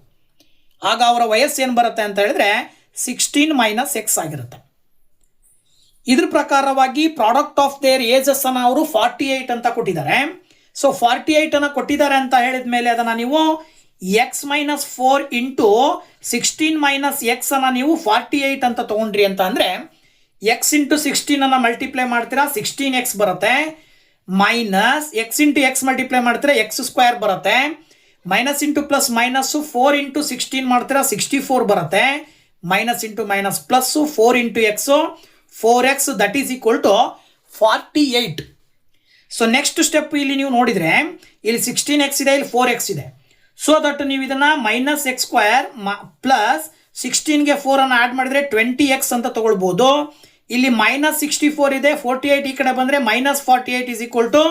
ಆಗ ಅವರ ವಯಸ್ಸು ಏನು ಬರುತ್ತೆ ಅಂತ ಹೇಳಿದ್ರೆ 16 ಮೈನಸ್ ಎಕ್ಸ್ ಆಗಿರುತ್ತೆ. ಇದ್ರ ಪ್ರಕಾರವಾಗಿ ಪ್ರಾಡಕ್ಟ್ ಆಫ್ ದೇರ್ ಏಜಸ್ ಅನ್ನು ಅವರು 48 ಅಂತ ಕೊಟ್ಟಿದ್ದಾರೆ. ಸೊ 48 ಅನ್ನು ಕೊಟ್ಟಿದ್ದಾರೆ ಅಂತ ಹೇಳಿದ ಮೇಲೆ ಅದನ್ನು ನೀವು X minus 4 into 16 minus X ಅನ್ನು ನೀವು 48 ಅಂತ ತೊಗೊಂಡ್ರಿ ಅಂತ ಅಂದರೆ ಎಕ್ಸ್ ಇಂಟು 16 ಅನ್ನು ಮಲ್ಟಿಪ್ಲೈ ಮಾಡ್ತೀರಾ 16x ಬರುತ್ತೆ. Minus x into x multiply ಮಾಡ್ತೀರಾ x² ಬರುತ್ತೆ. Minus into plus minus 4 into 16 ಮಾಡ್ತೀರಾ 64 ಬರುತ್ತೆ. Minus into minus plus 4 into x 4x that is equal to 48. So next step ಇಲ್ಲಿ ನೀವು ನೋಡಿದರೆ ಇಲ್ಲಿ 16x ಇದೆ, ಇಲ್ಲಿ 4x ಇದೆ. ಸೊ ದಟ್ ನೀವು ಇದನ್ನು ಮೈನಸ್ x² ಪ್ಲಸ್ 16ಗೆ 4 ಆ್ಯಡ್ ಮಾಡಿದರೆ 20x ಅಂತ ತೊಗೊಳ್ಬೋದು. ಇಲ್ಲಿ ಮೈನಸ್ 64 ಇದೆ, 48 ಈ ಕಡೆ ಬಂದರೆ ಮೈನಸ್ 48 ಈಸ್ ಈಕ್ವಲ್ ಟು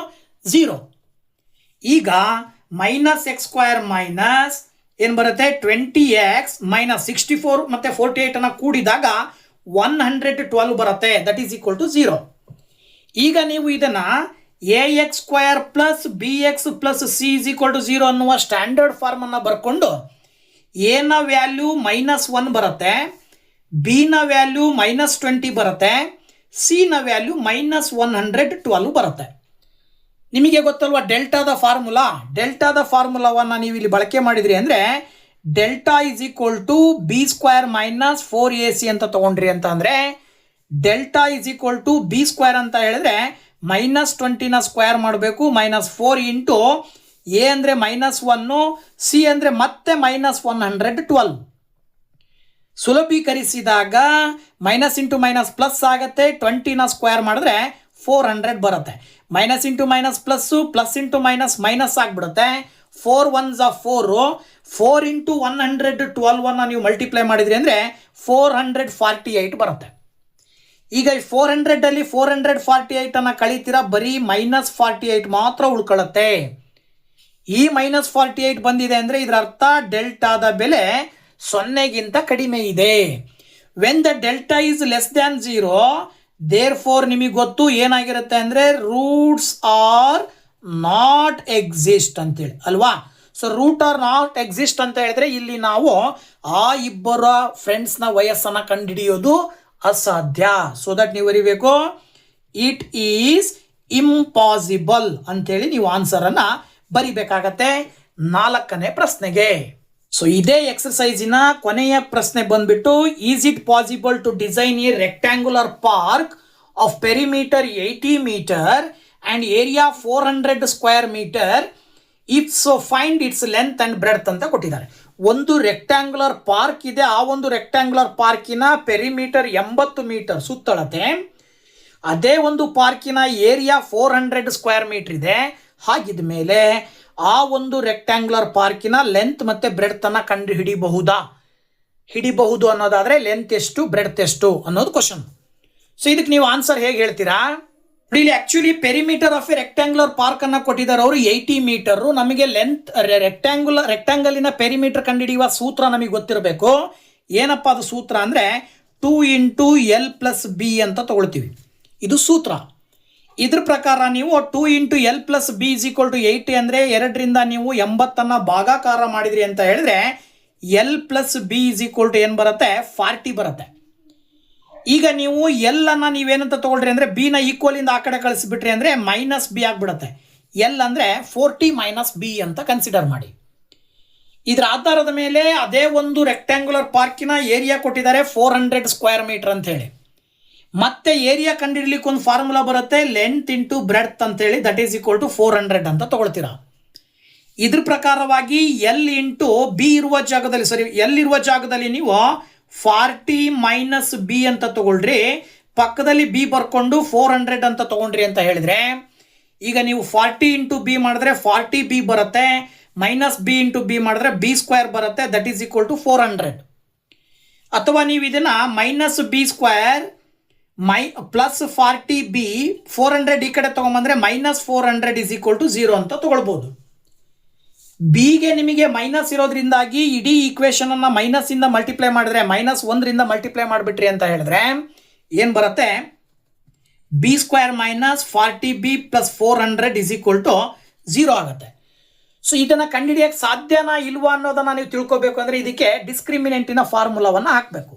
0. ಈಗ ಮೈನಸ್ x² ಮೈನಸ್ ಏನು ಬರುತ್ತೆ 20x ಮೈನಸ್ 64 ಮತ್ತು 48 ಕೂಡಿದಾಗ 112 ಬರುತ್ತೆ. That is equal to 0. ಈಗ ನೀವು ಇದನ್ನು ax² plus bx plus c is equal to 0 ಅನ್ನುವ ಸ್ಟ್ಯಾಂಡರ್ಡ್ ಫಾರ್ಮನ್ನು ಬರ್ಕೊಂಡು ಎನ ವ್ಯಾಲ್ಯೂ -1 ಬರುತ್ತೆ, ಬಿನ ವ್ಯಾಲ್ಯೂ -20 ಬರುತ್ತೆ, ಸಿನ ವ್ಯಾಲ್ಯೂ -112 ಬರುತ್ತೆ. ನಿಮಗೆ ಗೊತ್ತಲ್ವಾ ಡೆಲ್ಟಾದ ಫಾರ್ಮುಲಾವನ್ನು ನೀವು ಇಲ್ಲಿ ಬಳಕೆ ಮಾಡಿದ್ರಿ ಅಂದರೆ delta is equal to b² minus 4ac ಅಂತ ತೊಗೊಂಡ್ರಿ ಅಂತ ಅಂದರೆ delta is equal to b² ಅಂತ ಹೇಳಿದ್ರೆ -20ನ ಸ್ಕ್ವೇರ್ ಮಾಡಬೇಕು. -4 ಇಂಟು ಎ ಅಂದರೆ -1, ಸಿ ಅಂದರೆ ಮತ್ತೆ -112. ಸುಲಭೀಕರಿಸಿದಾಗ ಮೈನಸ್ ಇಂಟು ಮೈನಸ್ ಪ್ಲಸ್ ಆಗುತ್ತೆ. 20ನ ಸ್ಕ್ವೇರ್ ಮಾಡಿದ್ರೆ 400 ಬರುತ್ತೆ. Minus into minus plus, plus into minus minus ಆಗಿಬಿಡುತ್ತೆ. 4 1s 4. 4 ಇಂಟು 112 ನೀವು ಮಲ್ಟಿಪ್ಲೈ ಮಾಡಿದ್ರಿ ಅಂದರೆ 448 ಬರುತ್ತೆ. ಈಗ ಈ 400 448 ಕಳೀತೀರಾ, ಬರೀ -48 ಮಾತ್ರ ಉಳ್ಕೊಳ್ಳುತ್ತೆ. ಈ -48 ಬಂದಿದೆ ಅಂದರೆ ಇದರ ಅರ್ಥ ಡೆಲ್ಟಾದ ಬೆಲೆ 0ಗಿಂತ ಕಡಿಮೆ ಇದೆ. When the delta is less than 0, therefore ನಿಮಗೆ ಗೊತ್ತು ಏನಾಗಿರುತ್ತೆ ಅಂದರೆ ರೂಟ್ಸ್ ಆರ್ ನಾಟ್ ಎಕ್ಸಿಸ್ಟ್ ಅಂತೇಳಿ ಅಲ್ವಾ. So root are not exist ಅಂತ ಹೇಳಿದ್ರೆ ಇಲ್ಲಿ ನಾವು ಆ ಇಬ್ಬರ ಫ್ರೆಂಡ್ಸ್ನ ವಯಸ್ಸನ್ನು ಕಂಡುಹಿಡಿಯೋದು ಅಸಾಧ್ಯ. ಸೊ ದಟ್ ನೀವು ಬರೀಬೇಕು ಇಟ್ ಈಸ್ ಇಂಪಾಸಿಬಲ್ ಅಂತೇಳಿ ನೀವು ಆನ್ಸರನ್ನು ಬರಿಬೇಕಾಗತ್ತೆ 4ನೇ ಪ್ರಶ್ನೆಗೆ. ಸೊ ಇದೇ ಎಕ್ಸರ್ಸೈಸಿನ ಕೊನೆಯ ಪ್ರಶ್ನೆ ಬಂದ್ಬಿಟ್ಟು, is it possible to design a rectangular park of perimeter 80 meter and area 400 square metre if so find its length and breadth ಅಂತ ಕೊಟ್ಟಿದ್ದಾರೆ. ಒಂದು ರೆಕ್ಟ್ಯಾಂಗುಲರ್ ಪಾರ್ಕ್ ಇದೆ, ಆ ಒಂದು ರೆಕ್ಟ್ಯಾಂಗುಲರ್ ಪಾರ್ಕಿನ ಪೆರಿಮೀಟರ್ 80 ಮೀಟರ್ ಸುತ್ತಳತೆ. ಅದೇ ಒಂದು ಪಾರ್ಕಿನ ಏರಿಯಾ 400 ಸ್ಕ್ವೇರ್ ಮೀಟರ್ ಇದೆ. ಹಾಗಿದ ಮೇಲೆ ಆ ಒಂದು ರೆಕ್ಟ್ಯಾಂಗುಲರ್ ಪಾರ್ಕಿನ ಲೆಂತ್ ಮತ್ತು ಬ್ರೆಡ್ತನ್ನು ಕಂಡು ಹಿಡಿಬಹುದು ಅನ್ನೋದಾದರೆ ಲೆಂತ್ ಎಷ್ಟು ಬ್ರೆಡ್ತ್ ಎಷ್ಟು ಅನ್ನೋದು ಕ್ವಶನ್. ಸೊ ಇದಕ್ಕೆ ನೀವು ಆನ್ಸರ್ ಹೇಗೆ ಹೇಳ್ತೀರಾ? ಇಲ್ಲಿ actually perimeter of a rectangular park ಅನ್ನು ಕೊಟ್ಟಿದ್ದಾರೆ ಅವರು 80 ಮೀಟರು. ನಮಗೆ ಲೆಂತ್ ರೆಕ್ಟ್ಯಾಂಗಲಿನ ಪೆರಿಮೀಟರ್ ಕಂಡುಹಿಡಿಯುವ ಸೂತ್ರ ನಮಗೆ ಗೊತ್ತಿರಬೇಕು. ಏನಪ್ಪ ಅದು ಸೂತ್ರ ಅಂದರೆ 2 ಇಂಟು L ಪ್ಲಸ್ ಬಿ ಅಂತ ತಗೊಳ್ತೀವಿ. ಇದು ಸೂತ್ರ. ಇದ್ರ ಪ್ರಕಾರ ನೀವು 2 into L plus b is equal to 80 ಅಂದರೆ 2ರಿಂದ ನೀವು 80 ಭಾಗಾಕಾರ ಮಾಡಿದ್ರಿ ಅಂತ ಹೇಳಿದ್ರೆ L plus b is equal to ಏನು ಬರುತ್ತೆ? 40 ಬರುತ್ತೆ. ಈಗ ನೀವು ಎಲ್ ಅನ್ನು ನೀವೇನಂತ ತಗೊಳ್ರಿ ಅಂದರೆ ಬಿನ ಈಕ್ವಲಿಂದ ಆ ಕಡೆ ಕಳಿಸ್ಬಿಟ್ರಿ ಅಂದರೆ -b ಆಗಿಬಿಡುತ್ತೆ. ಎಲ್ ಅಂದರೆ 40 - b ಅಂತ ಕನ್ಸಿಡರ್ ಮಾಡಿ. ಇದರ ಆಧಾರದ ಮೇಲೆ ಅದೇ ಒಂದು ರೆಕ್ಟ್ಯಾಂಗುಲರ್ ಪಾರ್ಕಿನ ಏರಿಯಾ ಕೊಟ್ಟಿದ್ದಾರೆ 400 ಸ್ಕ್ವೇರ್ ಮೀಟರ್ ಅಂತ ಹೇಳಿ. ಮತ್ತೆ ಏರಿಯಾ ಕಂಡುಹಿಡಲಿಕ್ಕೆ ಒಂದು ಫಾರ್ಮುಲಾ ಬರುತ್ತೆ, ಲೆಂತ್ ಇಂಟು ಬ್ರೆಡ್ತ್ ಅಂತೇಳಿ, ದಟ್ ಈಸ್ ಈಕ್ವಲ್ ಟು 400 ಅಂತ ತಗೊಳ್ತೀರಾ. ಇದ್ರ ಪ್ರಕಾರವಾಗಿ ಎಲ್ ಇಂಟು ಬಿ ಇರುವ ಜಾಗದಲ್ಲಿ ಎಲ್ ಇರುವ ಜಾಗದಲ್ಲಿ ನೀವು 40 - b ಅಂತ ತಗೊಳ್ರಿ, ಪಕ್ಕದಲ್ಲಿ ಬಿ ಬರ್ಕೊಂಡು 400 ಅಂತ ತಗೊಂಡ್ರಿ ಅಂತ ಹೇಳಿದ್ರೆ, ಈಗ ನೀವು 40 ಇಂಟು ಬಿ ಮಾಡಿದ್ರೆ 40b ಬರುತ್ತೆ, -b ಇಂಟು ಬಿ ಮಾಡಿದ್ರೆ b ಸ್ಕ್ವೇರ್ ಬರುತ್ತೆ, ದಟ್ ಈಸ್ ಈಕ್ವಲ್ ಟು 400. ಅಥವಾ ನೀವು ಇದನ್ನು -b ಸ್ಕ್ವೇರ್ ಪ್ಲಸ್ 40b 400 ಈ ಕಡೆ ತೊಗೊಂಬಂದ್ರೆ -400 ಇಸ್ ಈಕ್ವಲ್ ಟು 0 ಅಂತ ತಗೊಳ್ಬೋದು. ಬಿಗೆ ನಿಮಗೆ ಮೈನಸ್ ಇರೋದ್ರಿಂದಾಗಿ ಇಡೀ ಈಕ್ವೇಷನ್ ಅನ್ನು ಮೈನಸ್ಸಿಂದ ಮಲ್ಟಿಪ್ಲೈ ಮಾಡಿದ್ರೆ -1ರಿಂದ ಮಲ್ಟಿಪ್ಲೈ ಮಾಡಿಬಿಟ್ರಿ ಅಂತ ಹೇಳಿದ್ರೆ ಏನು ಬರುತ್ತೆ? b square -40b plus 400 is equal to 0 ಆಗುತ್ತೆ. ಸೊ ಇದನ್ನು ಕಂಡುಹಿಡಿಯೋಕ್ಕೆ ಸಾಧ್ಯನಾ ಇಲ್ವಾ ಅನ್ನೋದನ್ನು ನೀವು ತಿಳ್ಕೊಬೇಕು ಅಂದರೆ ಇದಕ್ಕೆ ಡಿಸ್ಕ್ರಿಮಿನೆಂಟಿನ ಫಾರ್ಮುಲಾವನ್ನು ಹಾಕಬೇಕು.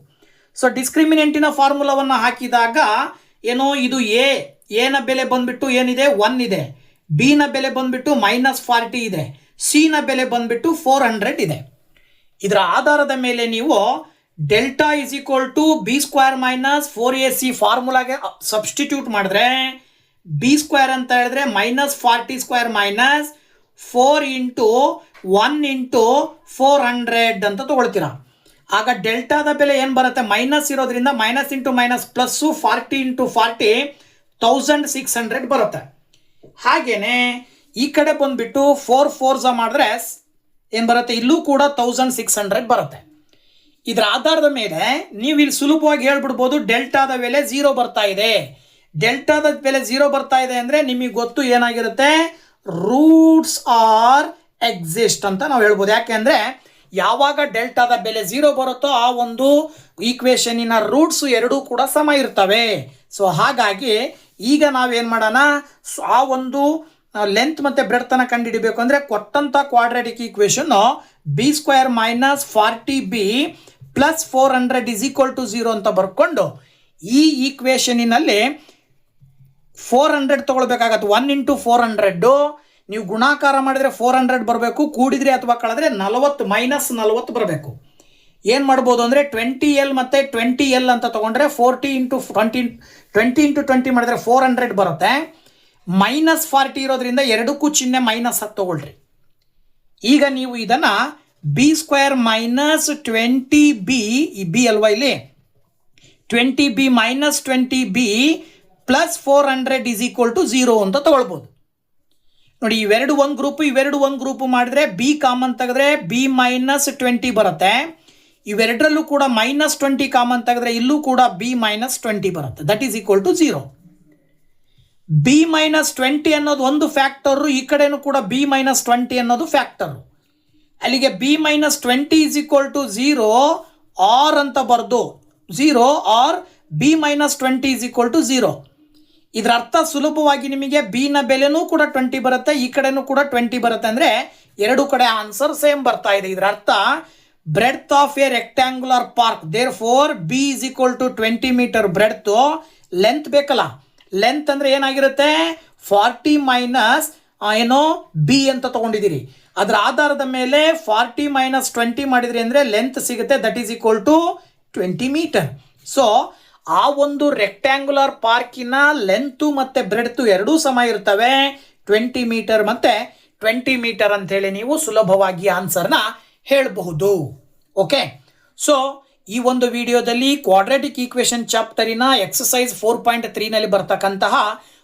ಸೊ ಡಿಸ್ಕ್ರಿಮಿನೆಂಟಿನ ಫಾರ್ಮುಲಾವನ್ನು ಹಾಕಿದಾಗ ಏನೋ ಇದು ಎನ ಬೆಲೆ ಬಂದ್ಬಿಟ್ಟು ಏನಿದೆ 1 ಇದೆ, ಬಿನ ಬೆಲೆ ಬಂದ್ಬಿಟ್ಟು -40 ಇದೆ, ಸಿನ ಬೆಲೆ ಬಂದ್ಬಿಟ್ಟು 400 ಇದೆ. ಇದರ ಆಧಾರದ ಮೇಲೆ ನೀವು delta is equal to b square -4ac ಫಾರ್ಮುಲಾಗೆ ಸಬ್ಸ್ಟಿಟ್ಯೂಟ್ ಮಾಡಿದ್ರೆ ಬಿ ಸ್ಕ್ವೇರ್ ಅಂತ ಹೇಳಿದ್ರೆ -40 ಸ್ಕ್ವೇರ್ -4 ಇಂಟು 1 ಇಂಟು 400 ಅಂತ ತಗೊಳ್ತೀರಾ. ಆಗ ಡೆಲ್ಟಾದ ಬೆಲೆ ಏನು ಬರುತ್ತೆ? ಮೈನಸ್ ಇರೋದ್ರಿಂದ minus into minus plus 40 into 40 1600 ಬರುತ್ತೆ. ಹಾಗೇನೆ ಈ ಕಡೆ ಬಂದುಬಿಟ್ಟು 4 4s ಮಾಡಿದ್ರೆ ಏನು ಬರುತ್ತೆ? ಇಲ್ಲೂ ಕೂಡ 1600 ಬರುತ್ತೆ. ಇದರ ಆಧಾರದ ಮೇಲೆ ನೀವು ಇಲ್ಲಿ ಸುಲಭವಾಗಿ ಹೇಳ್ಬಿಡ್ಬೋದು ಡೆಲ್ಟಾದ ಬೆಲೆ 0 ಬರ್ತಾ ಇದೆ. ಡೆಲ್ಟಾದ ಬೆಲೆ 0 ಬರ್ತಾ ಇದೆ ಅಂದರೆ ನಿಮಗೆ ಗೊತ್ತು ಏನಾಗಿರುತ್ತೆ? ರೂಟ್ಸ್ ಆರ್ ಎಕ್ಸಿಸ್ಟ್ ಅಂತ ನಾವು ಹೇಳ್ಬೋದು. ಯಾಕೆಂದರೆ ಯಾವಾಗ ಡೆಲ್ಟಾದ ಬೆಲೆ 0 ಬರುತ್ತೋ ಆ ಒಂದು ಈಕ್ವೇಷನಿನ ರೂಟ್ಸು ಎರಡೂ ಕೂಡ ಸಮ ಇರ್ತವೆ. ಸೊ ಹಾಗಾಗಿ ಈಗ ನಾವೇನು ಮಾಡೋಣ? ಆ ಒಂದು ಲೆಂತ್ ಮತ್ತು ಬ್ರೆಡ್ತನ್ನು ಕಂಡುಹಿಡಬೇಕು ಅಂದರೆ ಕೊಟ್ಟಂಥ quadratic equation b square -40b plus 400 is equal to 0 ಅಂತ ಬರ್ಕೊಂಡು ಈ ಈಕ್ವೇಷನಿನಲ್ಲಿ 400 ತೊಗೊಳ್ಬೇಕಾಗತ್ತೆ. 1 ಇಂಟು 400 ನೀವು ಗುಣಾಕಾರ ಮಾಡಿದರೆ 400 ಬರಬೇಕು, ಕೂಡಿದ್ರೆ ಅಥವಾ ಕಳೆದ್ರೆ 40 -40 ಬರಬೇಕು. ಏನು ಮಾಡ್ಬೋದು ಅಂದರೆ 20L ಮತ್ತು 20L ಅಂತ ತೊಗೊಂಡ್ರೆ 40 ಇಂಟು 20 ಮಾಡಿದ್ರೆ 400 ಬರುತ್ತೆ. -40 ಇರೋದ್ರಿಂದ ಎರಡಕ್ಕೂ ಚಿಹ್ನೆ ಮೈನಸ್ ಹತ್ತು ತಗೊಳ್ರಿ. ಈಗ ನೀವು ಇದನ್ನು b² ಮೈನಸ್ 20b, ಈ ಬಿ ಅಲ್ವಾ ಇಲ್ಲಿ, 20b minus 20b plus 400 is equal to 0 ಅಂತ ತಗೊಳ್ಬೋದು. ನೋಡಿ, ಇವೆರಡು ಒಂದು ಗ್ರೂಪು, ಇವೆರಡು ಒಂದು ಗ್ರೂಪು ಮಾಡಿದ್ರೆ ಬಿ ಕಾಮನ್ ತೆಗೆದ್ರೆ b ಮೈನಸ್ 20 ಬರುತ್ತೆ. ಇವೆರಡರಲ್ಲೂ ಕೂಡ ಮೈನಸ್ 20 ಕಾಮನ್ ತೆಗೆದ್ರೆ ಇಲ್ಲೂ ಕೂಡ b ಮೈನಸ್ 20 ಬರುತ್ತೆ. That is equal to 0. b minus 20 ಅನ್ನೋದು ಒಂದು ಫ್ಯಾಕ್ಟರು, ಈ ಕಡೆನೂ ಕೂಡ b ಮೈನಸ್ 20 ಅನ್ನೋದು ಫ್ಯಾಕ್ಟರು. ಅಲ್ಲಿಗೆ b minus 20 is equal to 0 or ಅಂತ ಬರೆದು 0 or b minus 20 is equal to 0. ಇದರ ಅರ್ಥ ಸುಲಭವಾಗಿ ನಿಮಗೆ b ನ ಬೆಲೆನೂ ಕೂಡ 20 ಬರುತ್ತೆ, ಈ ಕಡೆನೂ ಕೂಡ 20 ಬರುತ್ತೆ. ಅಂದರೆ ಎರಡು ಕಡೆ ಆನ್ಸರ್ ಸೇಮ್ ಬರ್ತಾ ಇದೆ. ಇದರ ಅರ್ಥ breadth of a rectangular park, therefore b is equal to 20 meter breadth. Length ಬೇಕಲ್ಲ, ಲೆಂತ್ ಅಂದರೆ ಏನಾಗಿರುತ್ತೆ, 40 ಮೈನಸ್ ಏನೋ ಬಿ ಅಂತ ತಗೊಂಡಿದ್ದೀರಿ. ಅದರ ಆಧಾರದ ಮೇಲೆ 40 ಮೈನಸ್ 20 ಮಾಡಿದ್ರಿ ಅಂದರೆ ಲೆಂತ್ ಸಿಗುತ್ತೆ. That is equal to 20 metre. So ಆ ಒಂದು ರೆಕ್ಟ್ಯಾಂಗುಲರ್ ಪಾರ್ಕಿನ ಲೆಂತು ಮತ್ತು ಬ್ರೆಡ್ತು ಎರಡೂ ಸಮ ಇರ್ತವೆ, 20 ಮೀಟರ್ ಮತ್ತು 20 ಮೀಟರ್ ಅಂತೇಳಿ ನೀವು ಸುಲಭವಾಗಿ ಆನ್ಸರ್ನ ಹೇಳಬಹುದು. ಓಕೆ, ಸೊ ಈ ಒಂದು ವಿಡಿಯೋದಲ್ಲಿ ಕ್ವಾಡ್ರಾಟಿಕ್ ಈಕ್ವೇಷನ್ ಚಾಪ್ಟರಿನ ಎಕ್ಸಸೈಸ್ 4.3ನಲ್ಲಿ ಬರ್ತಕ್ಕಂತಹ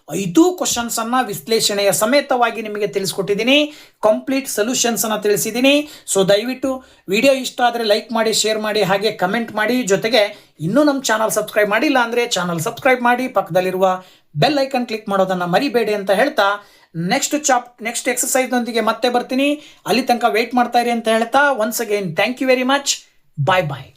5 ಕ್ವಶನ್ಸನ್ನು ವಿಶ್ಲೇಷಣೆಯ ಸಮೇತವಾಗಿ ನಿಮಗೆ ತಿಳಿಸ್ಕೊಟ್ಟಿದ್ದೀನಿ. ಕಂಪ್ಲೀಟ್ ಸೊಲ್ಯೂಷನ್ಸನ್ನು ತಿಳಿಸಿದ್ದೀನಿ. ಸೊ ದಯವಿಟ್ಟು ವಿಡಿಯೋ ಇಷ್ಟ ಆದರೆ ಲೈಕ್ ಮಾಡಿ, ಶೇರ್ ಮಾಡಿ, ಹಾಗೆ ಕಮೆಂಟ್ ಮಾಡಿ. ಜೊತೆಗೆ ಇನ್ನೂ ನಮ್ಮ ಚಾನಲ್ ಸಬ್ಸ್ಕ್ರೈಬ್ ಮಾಡಿಲ್ಲ ಅಂದರೆ ಚಾನಲ್ ಸಬ್ಸ್ಕ್ರೈಬ್ ಮಾಡಿ, ಪಕ್ಕದಲ್ಲಿರುವ ಬೆಲ್ ಐಕನ್ ಕ್ಲಿಕ್ ಮಾಡೋದನ್ನು ಮರಿಬೇಡಿ ಅಂತ ಹೇಳ್ತಾ ನೆಕ್ಸ್ಟ್ ಎಕ್ಸಸೈಸ್ನೊಂದಿಗೆ ಮತ್ತೆ ಬರ್ತೀನಿ. ಅಲ್ಲಿ ತನಕ ವೇಟ್ ಮಾಡ್ತಾ ಇರಿ ಅಂತ ಹೇಳ್ತಾ once again thank you very much. Bye bye.